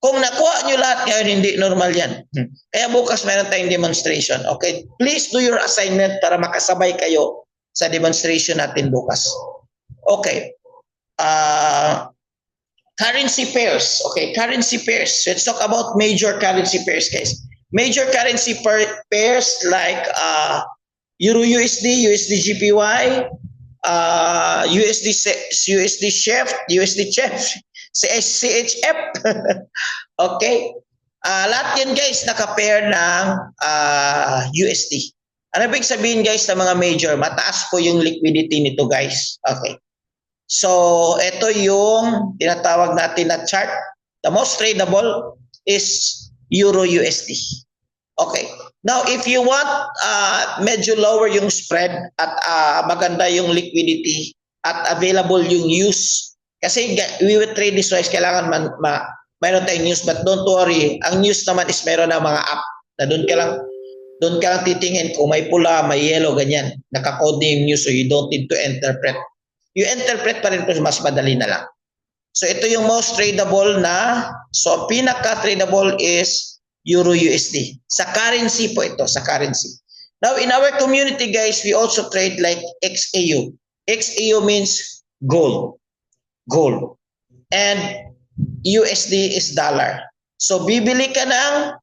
Kung nakuha nyo lahat ngayon, hindi normal yan. Kaya bukas mayroon tayong demonstration. Okay, please do your assignment para makasabay kayo sa demonstration natin bukas. Okay. Currency pairs. Okay, currency pairs. Let's talk about major currency pairs, guys. Major currency pairs like Euro USD, USD GPY, USD CHF, CHF. Okay? Lahat yan guys naka-pair ng USD. Ano ibig sabihin guys ng mga major? Mataas po yung liquidity nito guys. Okay. So, ito yung tinatawag natin na chart. The most tradable is Euro USD. Okay. Now, if you want medyo lower yung spread at maganda yung liquidity at available yung use, kasi we will trade this wise, kailangan mayroon tayong news, but don't worry, ang news naman is mayroon na mga app na doon ka lang titingin kung may pula, may yellow, ganyan. Nakakode yung news so you don't need to interpret. You interpret pa rin po, mas madali na lang. So ito yung most tradable na, so pinaka-tradable is Euro USD. Sa currency po ito, sa currency. Now in our community guys, we also trade like XAU. XAU means gold. Gold. And USD is dollar. So bibili ka ng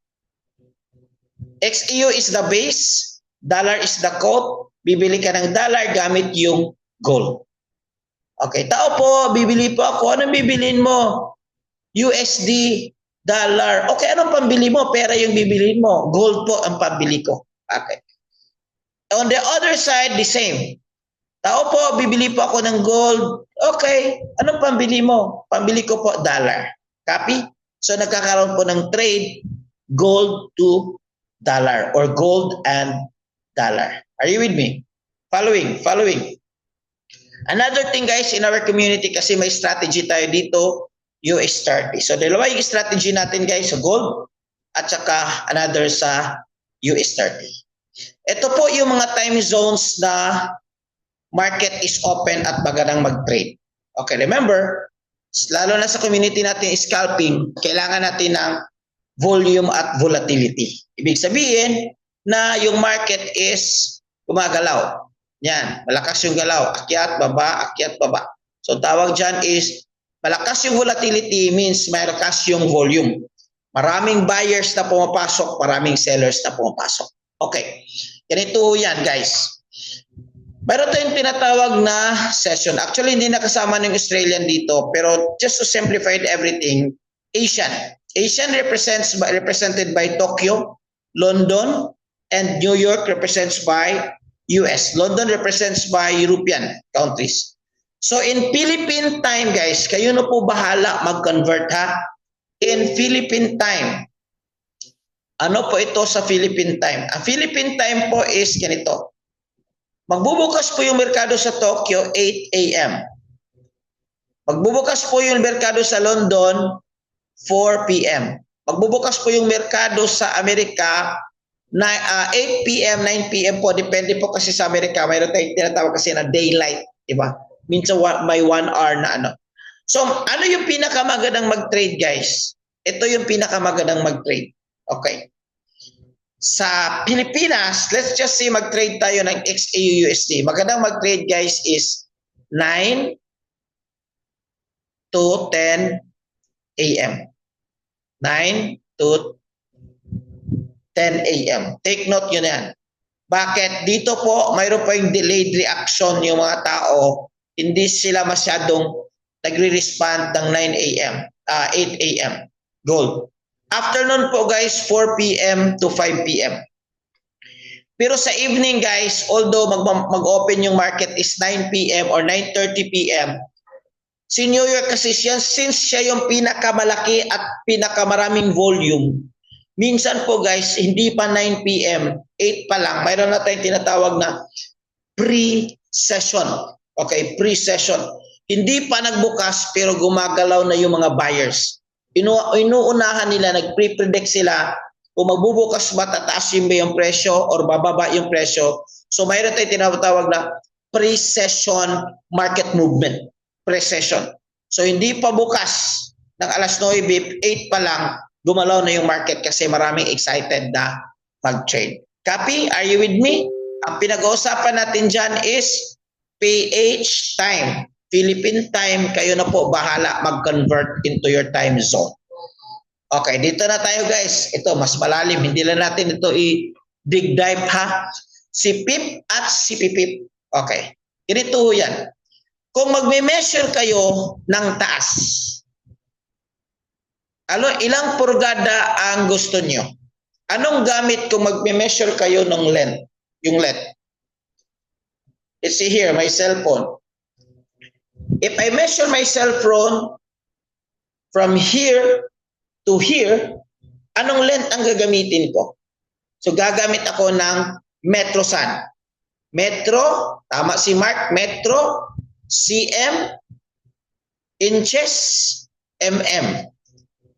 XAU is the base, dollar is the quote, bibili ka ng dollar gamit yung gold. Okay, tao po, bibili po ako. Anong bibilin mo? USD, dollar. Okay, anong pambili mo? Pera yung bibilin mo. Gold po ang pambili ko. Okay. On the other side, the same. Tao po, bibili po ako ng gold. Okay, anong pambili mo? Pambili ko po dollar. Copy? So nagkakaroon po ng trade gold to dollar or gold and dollar. Are you with me? Following. Another thing guys, in our community kasi may strategy tayo dito, US30. So dalawa yung strategy natin guys, so gold at saka another sa US30. Ito po yung mga time zones na market is open at magandang mag-trade. Okay, remember, lalo na sa community natin scalping, kailangan natin ng volume at volatility. Ibig sabihin na yung market is gumagalaw. Yan, malakas yung galaw, akyat, baba. So tawag dyan is, malakas yung volatility means malakas yung volume. Maraming buyers na pumapasok, maraming sellers na pumapasok. Okay, ganito yan guys. Meron tayong tinatawag na session. Actually, hindi nakasama ng Australian dito, pero just to simplify everything, Asian. Asian represented by Tokyo, London, and New York represents by US. London represents by European countries. So in Philippine time, guys, kayo na po bahala mag-convert ha. In Philippine time, ano po ito sa Philippine time? Ang Philippine time po is ganito. Magbubukas po yung merkado sa Tokyo 8 a.m. Magbubukas po yung merkado sa London 4 p.m. Magbubukas po yung merkado sa Amerika 8 p.m., 9 p.m. po, depende po kasi sa Amerika, mayroon tayong tinatawag kasi na daylight, di ba? Minsan may 1 hour na ano. So, ano yung pinakamagandang mag-trade, guys? Ito yung pinakamagandang mag-trade. Okay. sa Pilipinas, let's just say mag-trade tayo ng XAUUSD. Magandang mag-trade guys is 9 to 10 a.m. 9 to 10 a.m. Take note yun yan. Bakit? Dito po, mayroon pa yung delayed reaction yung mga tao. Hindi sila masyadong nagre-respond ng 9 a.m., 8 a.m. Gold. Afternoon po guys, 4 p.m. to 5 p.m. Pero sa evening guys, although mag-open yung market is 9 p.m. or 9:30 p.m., si New York kasi siya, since siya yung pinakamalaki at pinakamaraming volume, minsan po guys, hindi pa 9 p.m., 8 pa lang, mayroon na tayong tinatawag na pre-session. Okay, pre-session. Hindi pa nagbukas pero gumagalaw na yung mga buyers. Inuunahan nila, nag-pre-predict sila kung magbubukas ba, tataas yung presyo or bababa yung presyo. So mayroon tayong tinatawag na pre-session market movement. Pre-session. So hindi pa bukas ng alas 9, 8 pa lang, gumalaw na yung market kasi maraming excited na mag-trade. Copy? Are you with me? Ang pinag-uusapan natin dyan is PH time. Philippine time, kayo na po bahala mag-convert into your time zone. Okay, dito na tayo guys. Ito, mas malalim. Hindi lang natin ito i-dig dive ha. Si PIP at si PIPIP. Okay, ganito yan. Kung magme-measure kayo ng taas, ilang purgada ang gusto nyo? Anong gamit kung magme-measure kayo ng length? Yung length. Let's see here, my cell phone. If I measure my cell phone from here to here, anong length ang gagamitin ko? So gagamit ako ng Metrosan. Metro, tama si Mark, Metro, cm, inches, mm.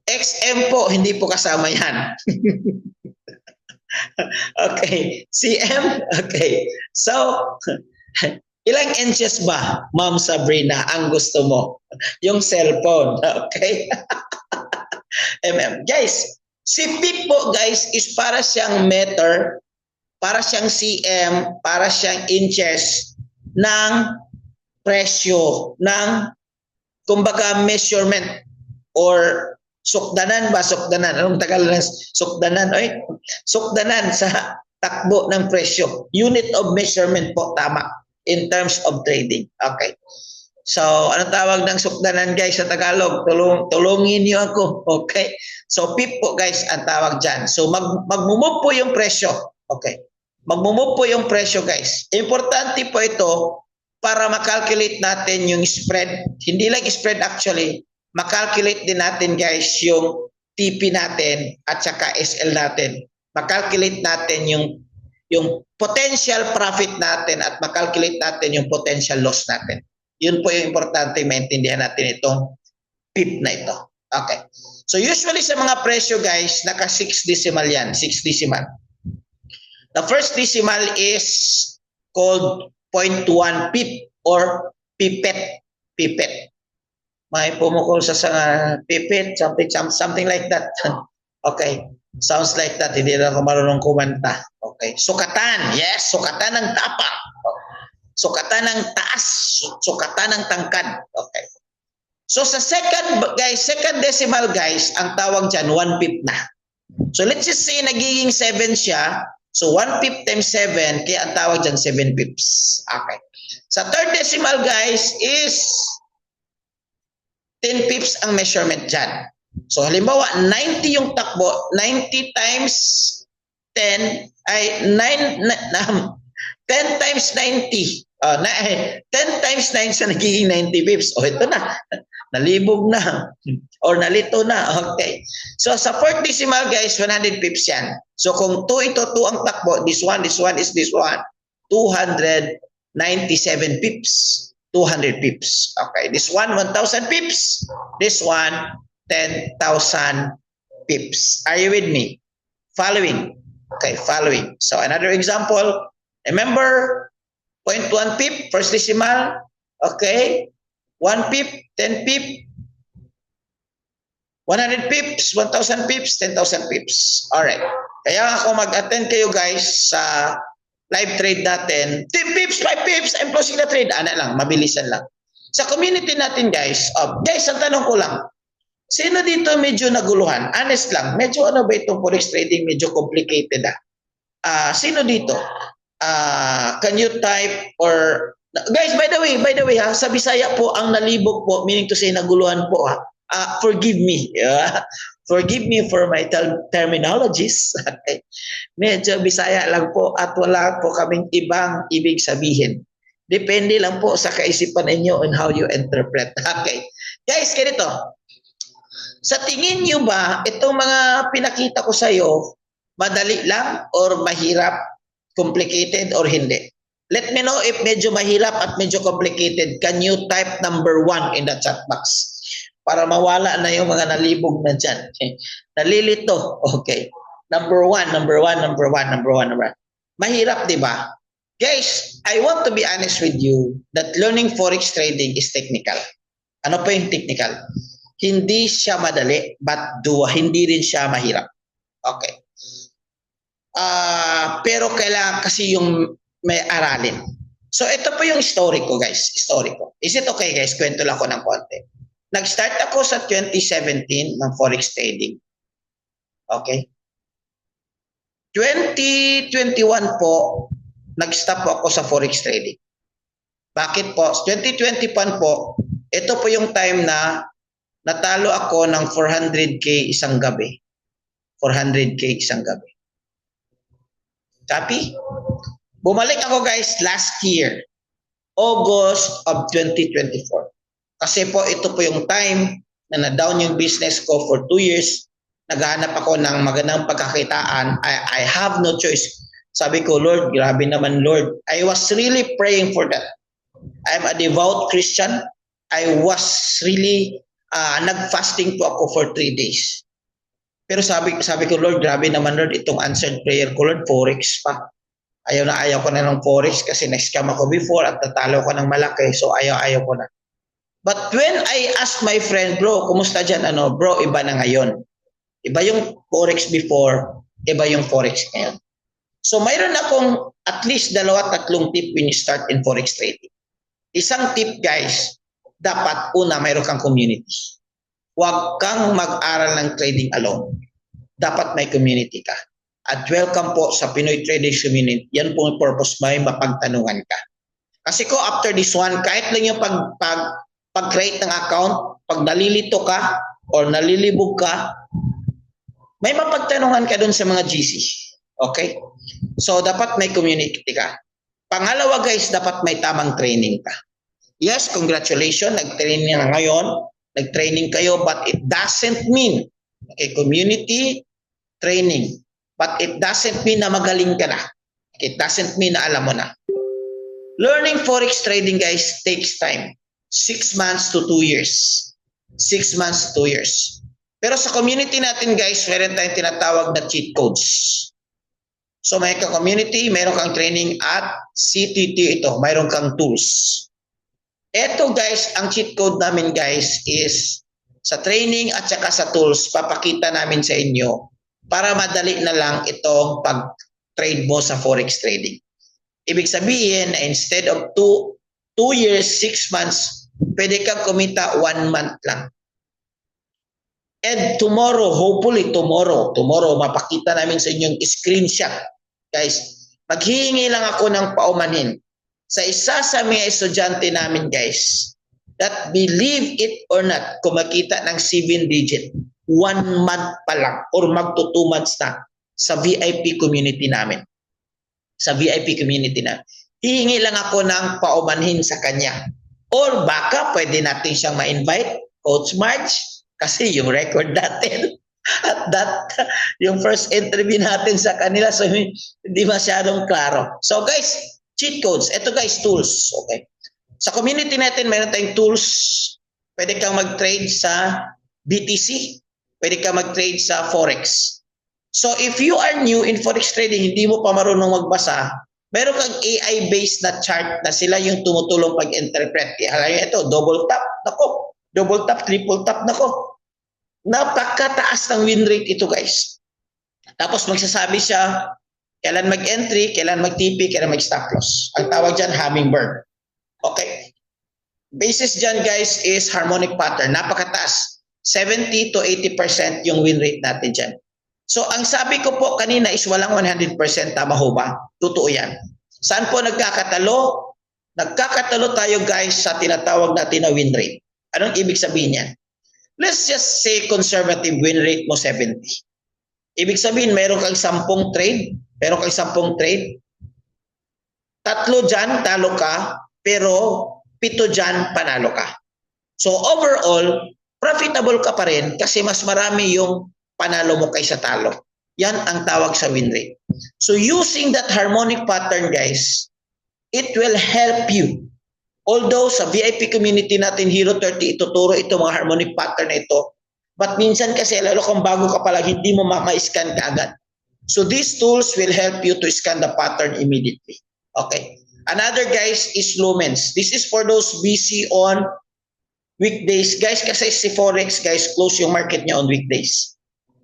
XM po, hindi po kasama yan. Okay, cm, okay. So, ilang inches ba, Ma'am Sabrina, ang gusto mo? Yung cellphone, okay? Guys, si PIP po guys is para siyang meter, para siyang cm, para siyang inches ng presyo, ng kumbaga measurement or sukdanan ba? Sukdanan. Anong tagal ng sukdanan? Oy, sukdanan sa takbo ng presyo. Unit of measurement po, tama. In terms of trading. Okay. So, ano tawag ng sukdanan guys sa Tagalog? Tulungin niyo ako. Okay. So, PIP po guys ang tawag dyan. So, magmumove po yung presyo. Okay. Magmumove po yung presyo guys. Importante po ito para makalculate natin yung spread. Hindi lang spread actually. Makalculate din natin guys yung TP natin at saka SL natin. Makalculate natin yung potential profit natin at makalculate natin yung potential loss natin. Yun po yung importante maintindihan natin itong PIP na ito. Okay. So usually sa mga presyo guys, naka 6 decimal yan. 6 decimal. The first decimal is called 0.1 PIP or pipet. Pipet. May pumukol sa pipet, something like that. Okay. Sounds like that. Hindi na ako marunong kumanta. Okay. Sukatan. Yes, sukatan ng tapa. Sukatan ng taas. Sukatan ng tangkad. Okay. So sa second decimal guys, ang tawag dyan, 1 pip na. So let's just say nagiging 7 siya. So 1 pip times 7, kaya ang tawag dyan 7 pips. Okay. Sa third decimal guys is 10 pips ang measurement dyan. So halimbawa 90 yung takbo, 90 times 10 ay 10 times 90. 10 times 9 sa nagiging 90 pips. O ito na. Nalibog na or nalito na. Okay. So sa fourth decimal guys, 100 pips yan. So kung 2 ito, 2 ang takbo, this one is this one. 297 pips. 200 pips. Okay. This one, 1,000 pips. This one, 10,000 pips. Are you with me? Following. Okay, following. So another example. Remember, 0.1 pip, first decimal. Okay. 1 pip, 10 pip. 100 pips, 1,000 pips, 10,000 pips. All right. Kaya ako mag-attend kayo guys sa live trade natin. 10 pips, 5 pips, I'm closing the trade. Ana lang, mabilisan lang. Sa community natin guys, guys, ang tanong ko lang, sino dito medyo naguluhan? Honest lang, medyo ano ba itong forex trading? Medyo complicated sino dito? Can you type or guys, by the way ha, sa Bisaya po ang nalibog po, meaning to say naguluhan po ha. Forgive me. Forgive me for my terminologies. Medyo Bisaya lang po at wala po kaming ibang ibig sabihin. Depende lang po sa kaisipan ninyo on how you interpret. Okay. Guys, ganito. Sa tingin nyo ba, itong mga pinakita ko sa iyo, madali lang or mahirap, complicated or hindi? Let me know if medyo mahirap at medyo complicated. Can you type number 1 in the chat box? Para mawala na yung mga nalibog na dyan. Nalilito. Okay. Number 1. Mahirap, di ba? Guys, I want to be honest with you that learning forex trading is technical. Ano pa yung technical? Hindi siya madali, but hindi rin siya mahirap. Okay. Pero kailangan kasi yung may aralin. So ito po yung story ko guys. Story ko. Is it okay guys? Kwento lang ko ng konti. Nag-start ako sa 2017 ng forex trading. Okay. 2021 po, nag-stop ako sa forex trading. Bakit po? 2021 po, ito po yung time na natalo ako ng 400k isang gabi. 400k isang gabi. Copy? Bumalik ako guys last year, August of 2024. Kasi po ito po yung time na na-down yung business ko for 2 years. Naghahanap ako ng magandang pagkakitaan. I have no choice. Sabi ko, Lord, grabe naman Lord. I was really praying for that. I'm a devout Christian. I was really nag-fasting po ako for 3 days. Pero sabi ko, Lord, grabe naman Lord, itong answered prayer ko, Lord, forex pa. Ayaw ko na ng forex kasi na-scam ako before at natalo ko ng malaki. So ayaw ko na. But when I asked my friend, bro, kumusta dyan? Bro, iba na ngayon. Iba yung forex before, iba yung forex ngayon. So mayroon akong at least 2-3 tip when you start in forex trading. Isang tip guys, dapat una mayroon kang community. Huwag kang mag-aral ng trading alone. Dapat may community ka. At welcome po sa Pinoy Trading Community. Yan po ang purpose, may mapagtanungan ka. Kasi ko after this one, kahit lang yung pag-create ng account, pag nalilito ka or nalilibog ka, may mapagtanungan ka dun sa mga GC. Okay? So, dapat may community ka. Pangalawa guys, dapat may tamang training ka. Yes, congratulations, nag-training na ngayon, nag-training kayo, but it doesn't mean, okay, community training, but it doesn't mean na magaling ka na. It doesn't mean na alam mo na. Learning forex trading guys takes time. 6 months to 2 years. 6 months to 2 years. Pero sa community natin guys, meron tayong tinatawag na cheat codes. So may ka-community, meron kang training at CTT ito, meron kang tools. Ito guys, ang cheat code namin guys is sa training at saka sa tools, papakita namin sa inyo para madali na lang itong pag-trade mo sa forex trading. Ibig sabihin, instead of 2 years, 6 months, pwede kang kumita 1 month lang. And tomorrow, hopefully tomorrow, mapakita namin sa inyo yung screenshot. Guys, maghihingi lang ako ng paumanhin sa isa sa mga estudyante namin guys, that believe it or not, kumakita ng 7 digit, 1 month pa lang or magto 2 months na sa VIP community namin. Sa VIP community na. Hihingi lang ako ng paumanhin sa kanya. Or baka pwede natin siyang ma-invite, Coach Marge, kasi yung record natin at yung first interview natin sa kanila, so hindi masyadong klaro. So guys, cheat codes. Ito guys, tools. Okay. Sa community natin, mayroon tayong tools. Pwede kang mag-trade sa BTC. Pwede kang mag-trade sa Forex. So if you are new in Forex trading, hindi mo pa marunong magbasa, meron kang AI-based na chart na sila yung tumutulong pag-interpret. Kaya ito, double tap. Nako. Double tap, triple tap. Nako. Napakataas ng win rate ito guys. Tapos magsasabi siya, kailan mag-entry, kailan mag-TP, kailan mag-stop loss. Ang tawag dyan, hummingbird. Okay. Basis dyan guys is harmonic pattern. Napakataas. 70 to 80% yung win rate natin dyan. So ang sabi ko po kanina is walang 100%. Tama ho ba? Totoo yan. Saan po nagkakatalo? Nagkakatalo tayo guys sa tinatawag natin na win rate. Anong ibig sabihin yan? Let's just say conservative win rate mo 70. Ibig sabihin meron kang 10 trade, meron kang 10 trade, 3 dyan talo ka, pero 7 dyan panalo ka. So overall, profitable ka pa rin kasi mas marami yung panalo mo kaysa talo. Yan ang tawag sa win rate. So using that harmonic pattern guys, it will help you. Although sa VIP community natin, Hero 30, ituturo ito mga harmonic pattern na ito. But minsan kasi, lalo kung bago ka pala, hindi mo ma-scan kaagad. So these tools will help you to scan the pattern immediately. Okay. Another guys is lumens. This is for those busy on weekdays. Guys, kasi si Forex, guys, close yung market niya on weekdays.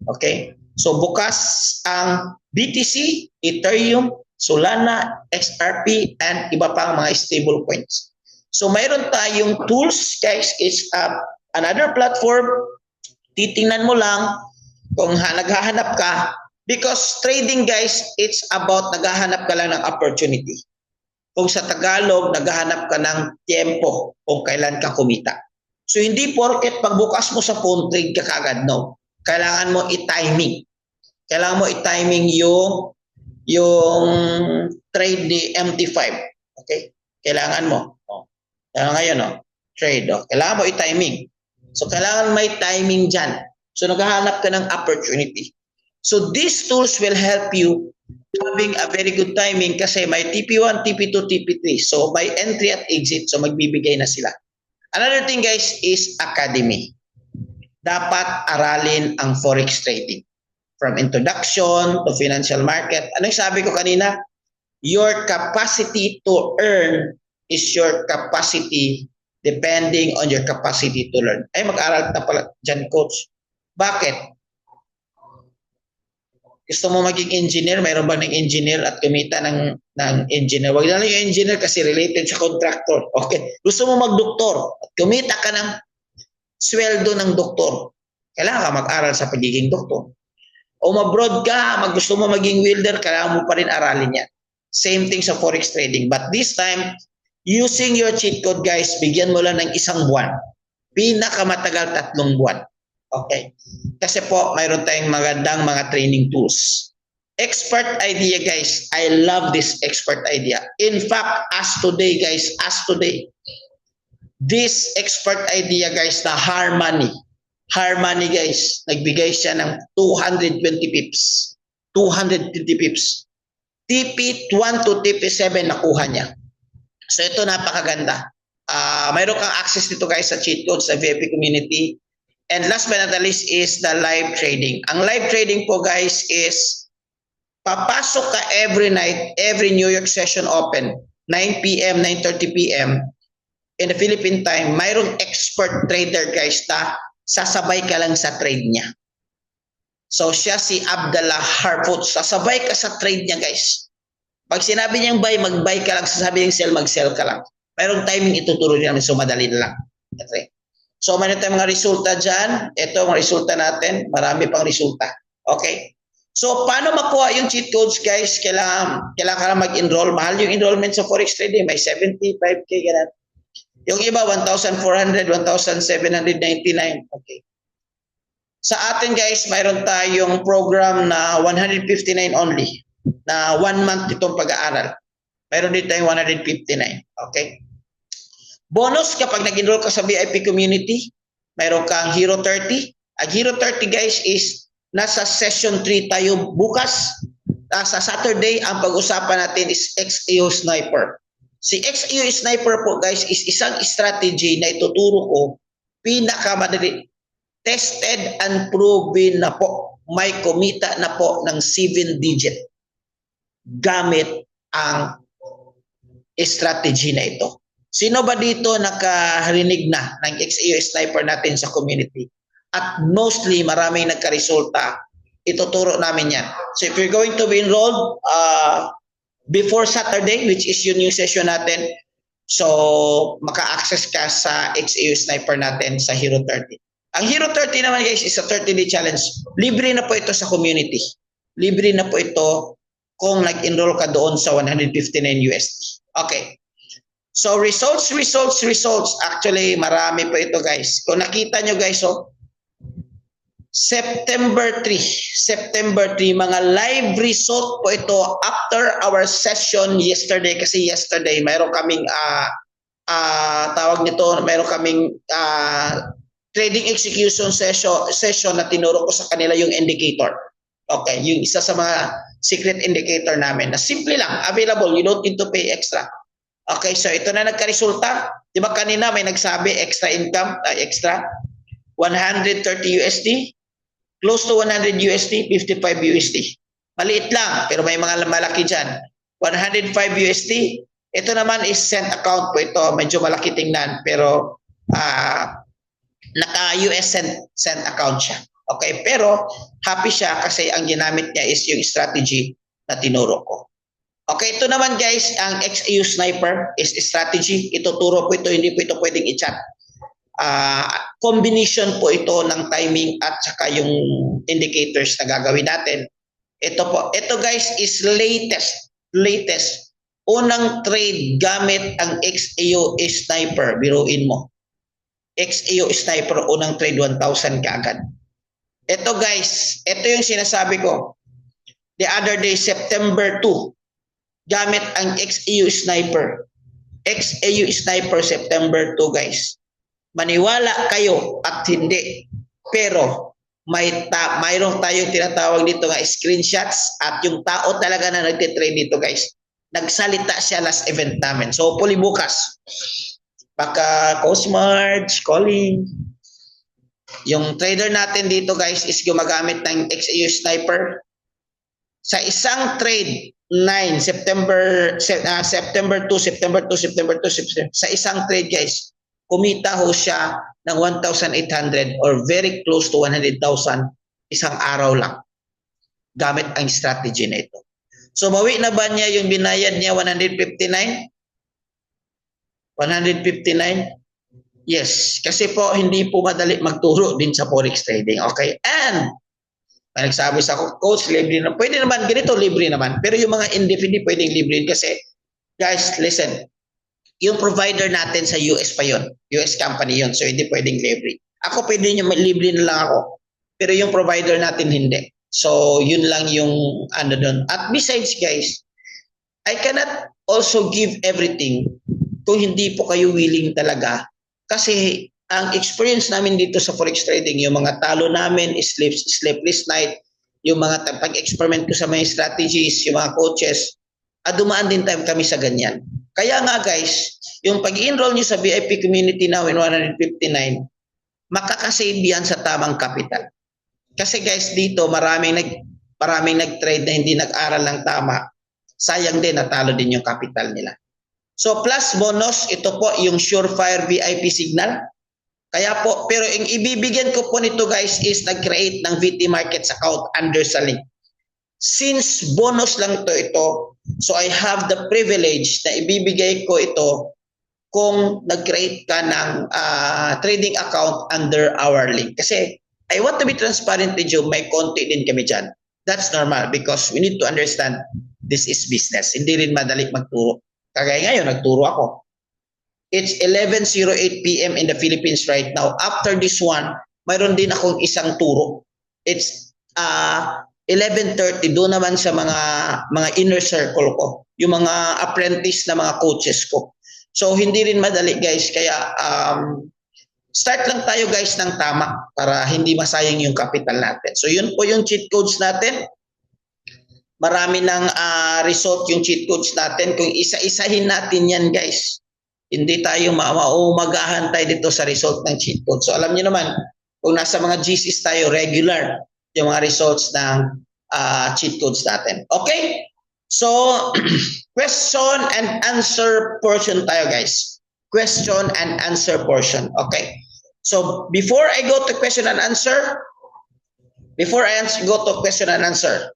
Okay. So bukas ang BTC, Ethereum, Solana, XRP, and iba pang mga stable coins. So mayroon tayong tools, guys, is another platform. Titingnan mo lang kung naghahanap ka. Because trading, guys, it's about naghahanap ka lang ng opportunity. Kung sa Tagalog, naghahanap ka ng tiempo kung kailan ka kumita. So hindi porket pagbukas mo sa phone trade ka kagad, no. Kailangan mo i-timing. Kailangan mo i-timing yung trade ni MT5. Okay? Kailangan mo. Ngayon, trade. Kailangan mo i-timing. So, kailangan may timing dyan. So, naghahanap ka ng opportunity. So, these tools will help you having a very good timing kasi may TP1, TP2, TP3. So, by entry at exit, so magbibigay na sila. Another thing, guys, is academy. Dapat aralin ang forex trading. From introduction to financial market. Anong sabi ko kanina? Your capacity to earn is your capacity depending on your capacity to learn. Ay, mag-aral na pala dyan, coach. Bakit? Gusto mo maging engineer? Mayroon ba ng engineer at kumita ng engineer? Wag na lang yung engineer kasi related sa contractor. Okay. Gusto mo magdoktor at kumita ka ng sweldo ng doktor. Kailangan ka mag-aral sa pagiging doktor. O mabroad ka, gusto mo maging welder, kailangan mo pa rin aralin yan. Same thing sa forex trading. But this time, using your cheat code, guys, bigyan mo lang ng 1 buwan. Pinakamatagal 3 buwan. Okay? Kasi po, mayroon tayong magandang mga training tools. Expert idea, guys. I love this expert idea. In fact, as today, guys, this expert idea, guys, na Harmony, guys, nagbigay siya ng 220 pips. 220 pips. TP1 to TP7 nakuha niya. So ito napakaganda. Mayroon kang access dito guys sa cheat code sa VIP community. And last but not least is the live trading. Ang live trading po guys is papasok ka every night, every New York session open, 9 p.m., 9:30 p.m. in the Philippine time. Mayroong expert trader guys na sasabay ka lang sa trade niya. So siya si Abdallah Harfoot. Sasabay ka sa trade niya guys. Pag sinabi niyang buy, mag-buy ka lang. Sasabi niyang sell, mag-sell ka lang. Mayroong timing ituturo niya namin. So madali na lang. Okay. So mayroon tayong mga resulta dyan. Ito ang resulta natin. Marami pang resulta. Okay. So paano makuha yung cheat codes guys? Kailangan ka mag-enroll. Mahal yung enrollment sa forex trading. May 75k ganun. Yung iba 1,400, 1,799. Okay. Sa atin guys, mayroon tayong program na 159 only, na 1 month itong pag-aaral. Mayroon din tayong 159. Okay? Bonus kapag nag-enroll ka sa VIP community, mayroon kang Hero 30. Ang Hero 30 guys is nasa session 3 tayo bukas. Sa Saturday, ang pag-usapan natin is XAU Sniper. Si XAU Sniper po guys is isang strategy na ituturo ko, pinakamadali. Tested and proven na po. May kumita na po ng 7 digit gamit ang strategy na ito. Sino ba dito nakarinig na ng XAU Sniper natin sa community? At mostly maraming nagkaresulta ituturo namin yan. So if you're going to be enrolled before Saturday, which is yun yung session natin, so maka-access ka sa XAU Sniper natin sa Hero 30. Ang Hero 30 naman guys is a 30-day challenge. Libre na po ito sa community. Libre na po ito kung nag-enroll ka doon sa 159 USD. Okay. So results. Actually, marami po ito guys. Kung nakita nyo guys, September 3, mga live result po ito after our session yesterday. Kasi yesterday, mayroon kaming, tawag nito, mayroon kaming trading execution session na tinuro ko sa kanila yung indicator. Okay, yung isa sa mga secret indicator namin na simple lang, available, you don't need to pay extra. Okay, so ito na nagka-resulta. Di ba kanina may nagsabi extra income, extra 130 USD, close to 100 USD, 55 USD. Maliit lang, pero may mga malaki dyan. 105 USD. Ito naman is cent account po ito. Medyo malaki tingnan, pero naka-US cent account siya. Okay, pero happy siya kasi ang ginamit niya is yung strategy na tinuro ko. Okay, ito naman guys, ang XAU Sniper is strategy. Ituturo po ito, hindi po ito pwedeng i-chat. Combination po ito ng timing at saka yung indicators na gagawin natin. Ito po, ito guys is latest. Unang trade gamit ang XAU Sniper, biruin mo. XAU Sniper, unang trade 1,000 kaagad. Ito guys, ito yung sinasabi ko. The other day, September 2, gamit ang XAU Sniper. XAU Sniper, September 2 guys. Maniwala kayo at hindi. Pero mayroong tayong tinatawag dito nga screenshots at yung tao talaga na nagtitrade dito guys. Nagsalita siya last event namin. So, hopefully bukas. Baka Cosmarge, calling. Yung trader natin dito guys is gumagamit ng XAU Sniper. Sa isang trade, September 2, sa isang trade guys, kumita ho siya ng 1,800 or very close to 100,000 isang araw lang gamit ang strategy na ito. So mawi na ba niya yung binayad niya 159? 159? Yes, kasi po hindi po madali magturo din sa forex trading. Okay, and nagsabi sa coach, libre na. Pwede naman ganito, libre naman. Pero yung mga indefinite pwedeng libre kasi guys, listen, yung provider natin sa US pa yon, US company yon, so hindi pwedeng libre. Ako pwede nyo libre na lang ako, pero yung provider natin hindi. So yun lang yung ano doon. At besides guys, I cannot also give everything kung hindi po kayo willing talaga. Kasi ang experience namin dito sa forex trading, yung mga talo namin, sleepless night, yung mga pag-experiment ko sa mga strategies, yung mga coaches, dumaan din time kami sa ganyan. Kaya nga guys, yung pag-enroll nyo sa VIP community now in 159, makakasave yan sa tamang capital. Kasi guys, dito maraming nag-trade na hindi nag-aral ng tama. Sayang din, natalo din yung capital nila. So plus bonus, ito po yung Surefire VIP signal. Kaya po, pero yung ibibigyan ko po nito guys is nag-create ng VT Markets account under sa link. Since bonus lang ito, so I have the privilege na ibibigay ko ito kung nag-create ka ng trading account under our link. Kasi I want to be transparent with you, may konti din kami dyan. That's normal because we need to understand this is business. Hindi rin madali magturo. Kagaya ngayon, nagturo ako. It's 11:08 p.m. in the Philippines right now. After this one, mayroon din akong isang turo. It's 11:30 doon naman sa mga inner circle ko, yung mga apprentice na mga coaches ko. So hindi rin madali guys, kaya start lang tayo guys ng tama para hindi masayang yung capital natin. So yun po yung cheat codes natin. Marami ng result yung cheat codes natin. Kung isa-isahin natin yan guys, hindi tayo maumagahan tayo dito sa result ng cheat code. So alam niyo naman, kung nasa mga GCs tayo, regular yung mga results ng cheat codes natin. Okay? So, question and answer portion tayo guys. Question and answer portion. Okay? So, before I go to question and answer, Before I go to question and answer,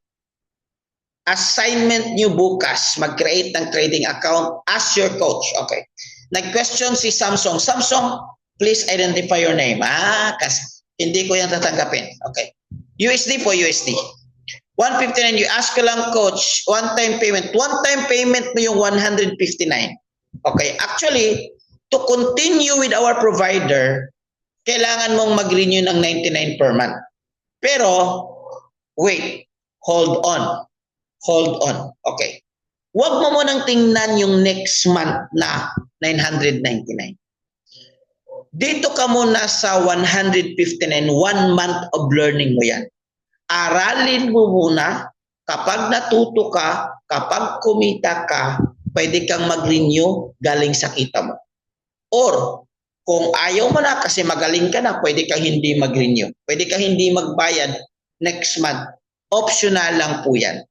assignment nyo bukas, mag-create ng trading account as your coach. Okay. Nag-question si Samsung. Samsung, please identify your name. Kasi hindi ko yan tatanggapin. Okay. USD po, USD. 159, you ask ko lang, coach, one-time payment. One-time payment mo yung 159. Okay. Actually, to continue with our provider, kailangan mong mag-renew ng 99 per month. Pero, wait. Hold on. Hold on. Okay. Huwag mo munang tingnan yung next month na 999. Dito ka muna sa 159, 1 month of learning mo yan. Aralin mo muna, kapag natuto ka, kapag kumita ka, pwede kang mag-renew galing sa kita mo. Or, kung ayaw mo na kasi magaling ka na, pwede kang hindi mag-renew. Pwede kang hindi magbayad next month. Optional lang po yan.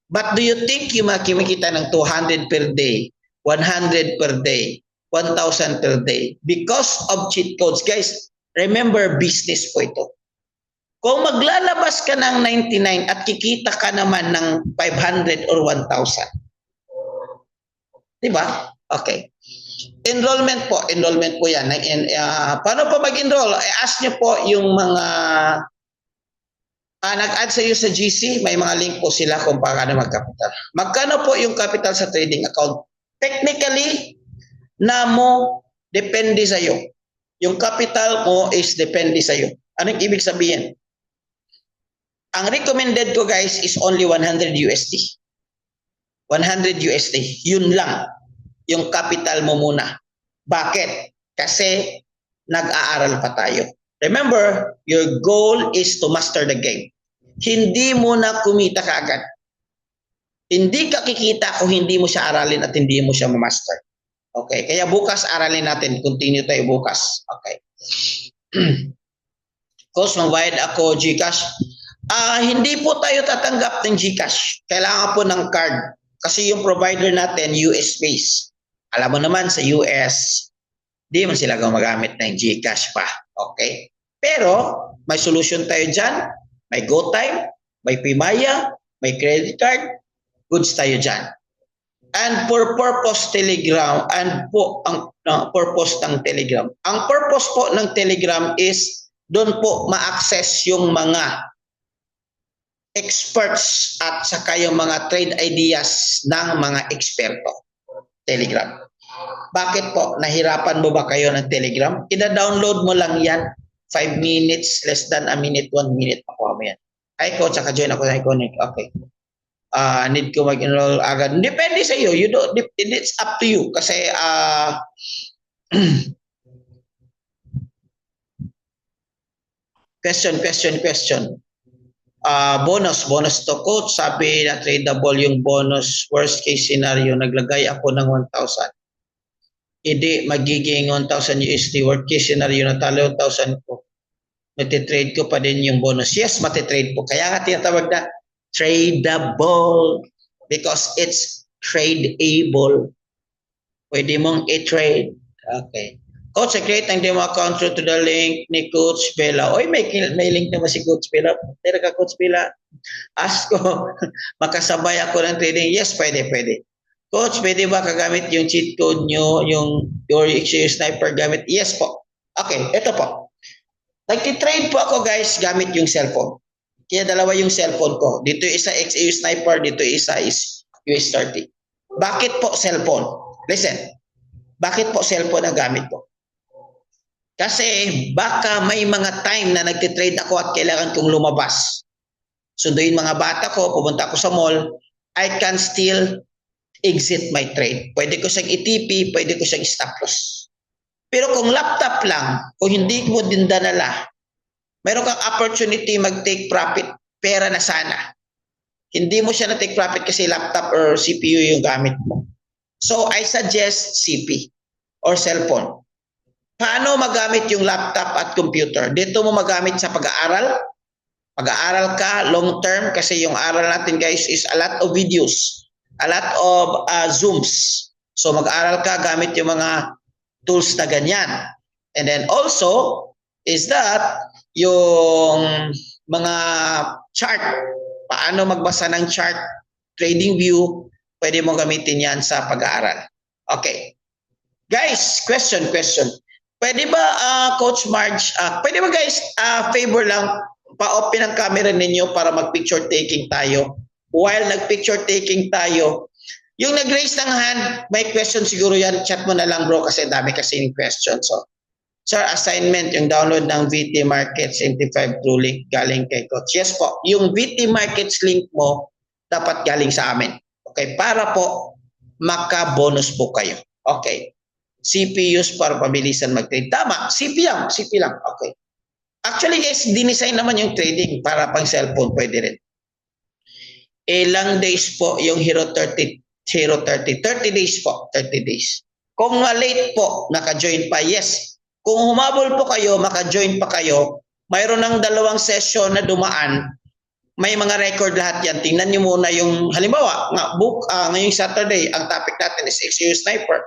But do you think yung makikita ng 200 per day, 100 per day, 1,000 per day? Because of cheat codes. Guys, remember, business po ito. Kung maglalabas ka ng 99 at kikita ka naman ng 500 or 1,000. Diba? Okay. Enrollment po yan. Paano po mag-enroll? I-ask nyo po yung mga nag-add sa iyo sa GC, may mga link po sila kung paano mag-capital. Magkano po yung capital sa trading account? Technically, depende sa iyo. Yung capital mo is depende sa iyo. Anong ibig sabihin? Ang recommended ko guys is only 100 USD. 100 USD. Yun lang. Yung capital mo muna. Bakit? Kasi nag-aaral pa tayo. Remember, your goal is to master the game. Hindi mo na kumita kaagad. Hindi ka kikita kung hindi mo siya aralin at hindi mo siya ma-master. Okay, kaya bukas aralin natin. Continue tayo bukas. Okay. Coach, magbayad ako GCash. Hindi po tayo tatanggap ng GCash. Kailangan po ng card. Kasi yung provider natin, US based. Alam mo naman sa US, di man sila gumagamit ng GCash pa. Okay? Pero, may solution tayo dyan. May GoTime, may Pimaya, may credit card. Goods tayo dyan. And for purpose Telegram, and po ang purpose ng Telegram. Ang purpose po ng Telegram is doon po ma-access yung mga experts at saka yung mga trade ideas ng mga eksperto. Telegram. Bakit po? Nahirapan mo ba kayo ng Telegram? Ina-download mo lang yan. 5 minutes, less than a minute, 1 minute. Makuha mo yan. Ay, coach, saka join ako sa Iconic. Okay. Need ko mag-enroll agad. Depende sa iyo. It's up to you. Kasi, question. Bonus to coach. Sabi na tradable yung bonus. Worst case scenario, naglagay ako ng 1,000. Hindi magiging 1,000 USD. Worst case scenario, natalo 1,000 ko. Matitrade ko pa din yung bonus. Yes, matitrade po. Kaya nga tinatawag na tradable because it's tradeable. Pwede mong i-trade. Okay. Coach, create ang demo account through to the link ni Coach Bella. Oy, may link naman si Coach Bella. Tira ka, Coach Bella. Ask ko, makasabay ako ng trading. Yes, pwede. Coach, pwede ba kagamit yung cheat code nyo, yung your XAU Sniper gamit? Yes po. Okay, ito po. Nag-trade po ako guys gamit yung cellphone. Kaya dalawa yung cellphone ko. Dito isa XAU Sniper, dito isa is US30. Bakit po cellphone? Listen, bakit po cellphone ang gamit ko? Kasi baka may mga time na nagtitrade ako at kailangan kong lumabas. Sunduin mga bata ko, pumunta ako sa mall, I can still exit my trade. Pwede ko siyang i-TP, pwede ko siyang stop loss. Pero kung laptop lang, kung hindi mo din danala, mayroon kang opportunity mag-take profit, pera na sana. Hindi mo siya na-take profit kasi laptop or CPU yung gamit mo. So, I suggest CP or cellphone. Paano magamit yung laptop at computer? Dito mo magamit sa pag-aaral. Pag-aaral ka long term kasi yung aral natin guys is a lot of videos, a lot of Zooms. So mag-aaral ka gamit yung mga tools na ganyan. And then also is that yung mga chart, paano magbasa ng chart, trading view, pwede mo gamitin yan sa pag-aaral. Okay. Guys, question. Pwede ba, Coach Marge, pwede ba guys, favor lang, pa-open ang camera ninyo para mag-picture taking tayo. While nag-picture taking tayo, yung nag-raise ng hand, may question siguro yan, chat mo na lang bro kasi dami kasi yung question. So, sir, assignment, yung download ng VT Markets 75 True Link galing kay Coach. Yes po, yung VT Markets link mo, dapat galing sa amin. Okay, para po maka-bonus po kayo. Okay. CPUs para pabilisan mag-trade. Tama, CP lang. Okay. Actually guys, dinesign naman yung trading para pang cellphone, pwede rin. Ilang days po yung Hero 30? 30 days po, 30 days. Kung late po, naka-join pa, yes. Kung humabol po kayo, maka-join pa kayo, mayroon ng 2 session na dumaan, may mga record lahat yan. Tingnan nyo muna yung, halimbawa, ngayong Saturday, ang topic natin is XU Sniper.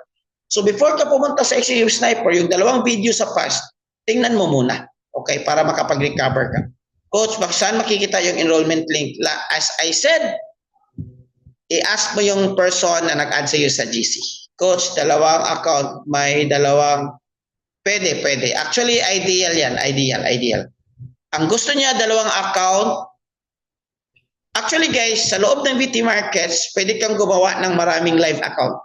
So before ka pumunta sa XU Sniper, yung 2 video sa past, tingnan mo muna. Okay, para makapag-recover ka. Coach, saan makikita yung enrollment link? As I said, i-ask mo yung person na nag-add sa iyo sa GC. Coach, 2 account, may 2, pwede. Actually, ideal yan, ideal. Ang gusto niya, 2 account. Actually guys, sa loob ng VT Markets, pwede kang gumawa ng maraming live account.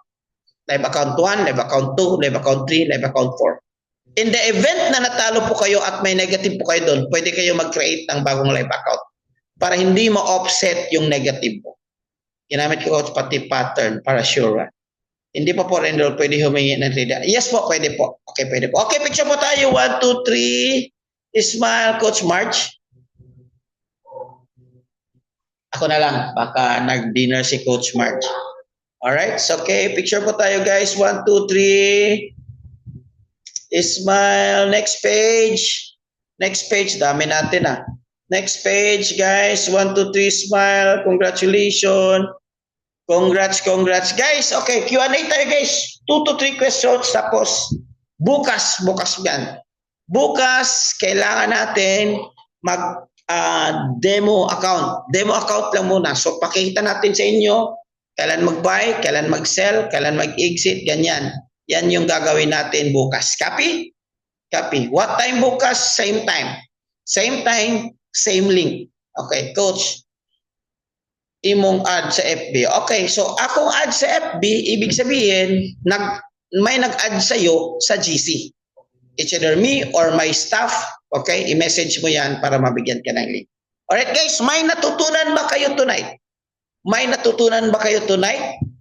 Live account 1, live account 2, live account 3, live account 4. In the event na natalo po kayo at may negative po kayo doon, pwede kayo mag-create ng bagong live account para hindi ma-offset yung negative mo. Ginamit ko pati pattern para sure. Hindi pa po rin pwede humingi ng trade. Yes po, pwede po. Okay, pwede po. Okay, picture po tayo. 1, 2, 3. Smile, Coach Marge. Ako na lang. Baka nag-dinner si Coach Marge. Alright, so okay. Picture po tayo guys. 1, 2, 3. Smile. Next page. Dami natin Next page guys. 1, 2, 3. Smile. Congratulations. Congrats. Guys, okay. Q&A tayo guys. 2 to 3 questions. Tapos, bukas yan. Bukas, kailangan natin demo account. Demo account lang muna. So, pakita natin sa inyo kailan mag-buy, kailan mag-sell, kailan mag-exit, ganyan. Yan yung gagawin natin bukas. Copy? What time bukas? Same time. Same link. Okay, Coach. Imong add sa FB. Okay, so akong add sa FB, ibig sabihin, may nag-add sa'yo sa GC. It's either me or my staff. Okay, i-message mo yan para mabigyan ka ng link. Alright guys, may natutunan ba kayo tonight?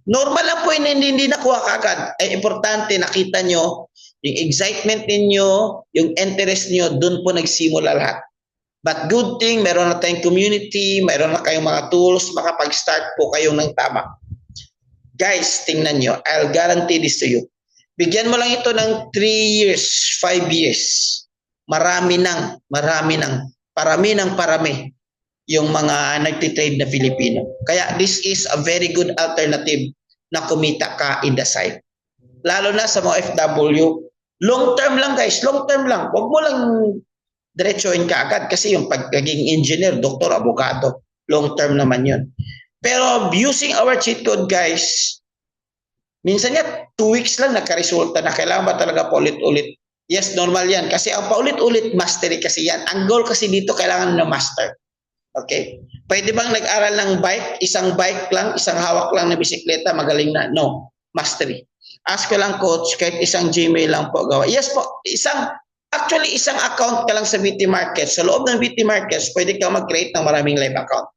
Normal lang po hindi nakuha kagad. Ay importante nakita nyo yung excitement ninyo, yung interest nyo, dun po nagsimula lahat. But good thing, meron na tayong community, meron na kayong mga tools, makapag-start po kayo ng tama. Guys, tingnan nyo, I'll guarantee this to you. Bigyan mo lang ito ng 3 years, 5 years. Marami yung mga nagtitrade na Filipino. Kaya this is a very good alternative na kumita ka in the side. Lalo na sa mga FW. Long term lang guys, Huwag mo lang diretsuhin ka agad kasi yung pagiging engineer, doktor, abogado, long term naman yun. Pero using our cheat code guys, minsan 2 weeks lang nagka-resulta na. Kailangan ba talaga paulit-ulit? Yes, normal yan. Kasi ang paulit-ulit, mastery kasi yan. Ang goal kasi dito, kailangan na master. Okay? Pwede bang nag-aral ng bike? Isang bike lang, isang hawak lang na bisikleta, magaling na? No. Mastery. Ask ko lang, Coach, kahit isang Gmail lang po gawa. Yes po, isang account ka lang sa VT Markets. Sa loob ng VT Markets, pwede ka mag-create ng maraming live account.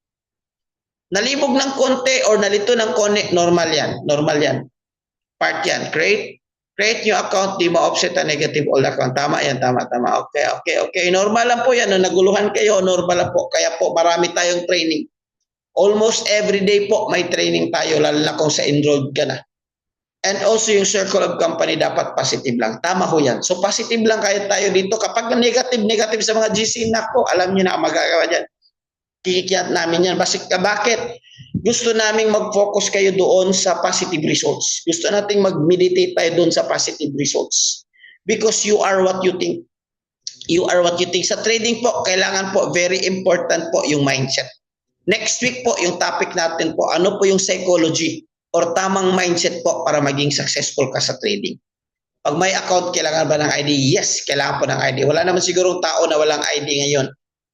Nalibog ng konti or nalito ng konti, normal yan. Part yan. Create yung account, di ma-offset ang negative all account. Tama yan, tama. Okay. Normal lang po yan. Nung naguluhan kayo, normal lang po. Kaya po, marami tayong training. Almost every day po, may training tayo, lalo na kung sa enrolled ka na. And also, yung circle of company, dapat positive lang. Tama ho yan. So, positive lang kayo tayo dito. Kapag negative sa mga GC, nako, alam nyo na ang magagawa dyan. Kikikiyat namin yan. Bakit? Gusto naming mag-focus kayo doon sa positive results. Gusto nating mag-meditate tayo doon sa positive results. Because you are what you think. You are what you think. Sa trading po, kailangan po, very important po yung mindset. Next week po, yung topic natin po, ano po yung psychology or tamang mindset po para maging successful ka sa trading. Pag may account, kailangan ba ng ID? Yes, kailangan po ng ID. Wala naman sigurong tao na walang ID ngayon.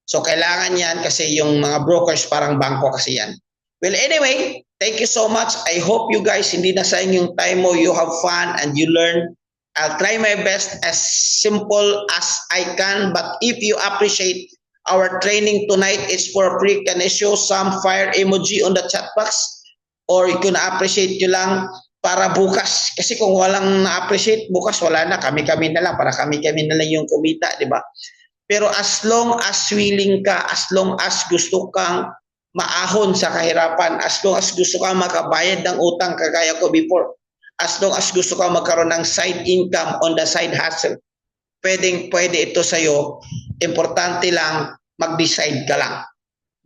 So, kailangan yan kasi yung mga brokers parang bangko kasi yan. Well, anyway, thank you so much. I hope you guys, hindi na sayang yung time mo, you have fun and you learn. I'll try my best as simple as I can, but if you appreciate our training tonight, it's for free. Can I show some fire emoji on the chat box? Or you can appreciate nyo lang para bukas. Kasi kung walang na-appreciate, bukas wala na. Kami-kami na lang. Para kami-kami na lang yung kumita, di ba? Pero as long as willing ka, as long as gusto kang maahon sa kahirapan, as long as gusto kang makabayad ng utang kagaya ko before, as long as gusto kang magkaroon ng side income on the side hustle, pwede ito sa'yo. Importante lang, mag-decide ka lang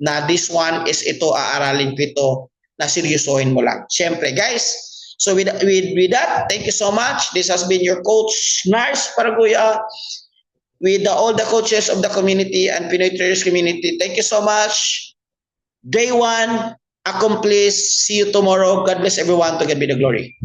na this one is ito, aaralin ko ito, na seryosohin mo lang. Siyempre, guys, so with that, thank you so much. This has been your coach, Nars Paraguya, with all the coaches of the community and Pinoy Traders community. Thank you so much. Day 1, accomplished. See you tomorrow. God bless everyone. To God be the glory.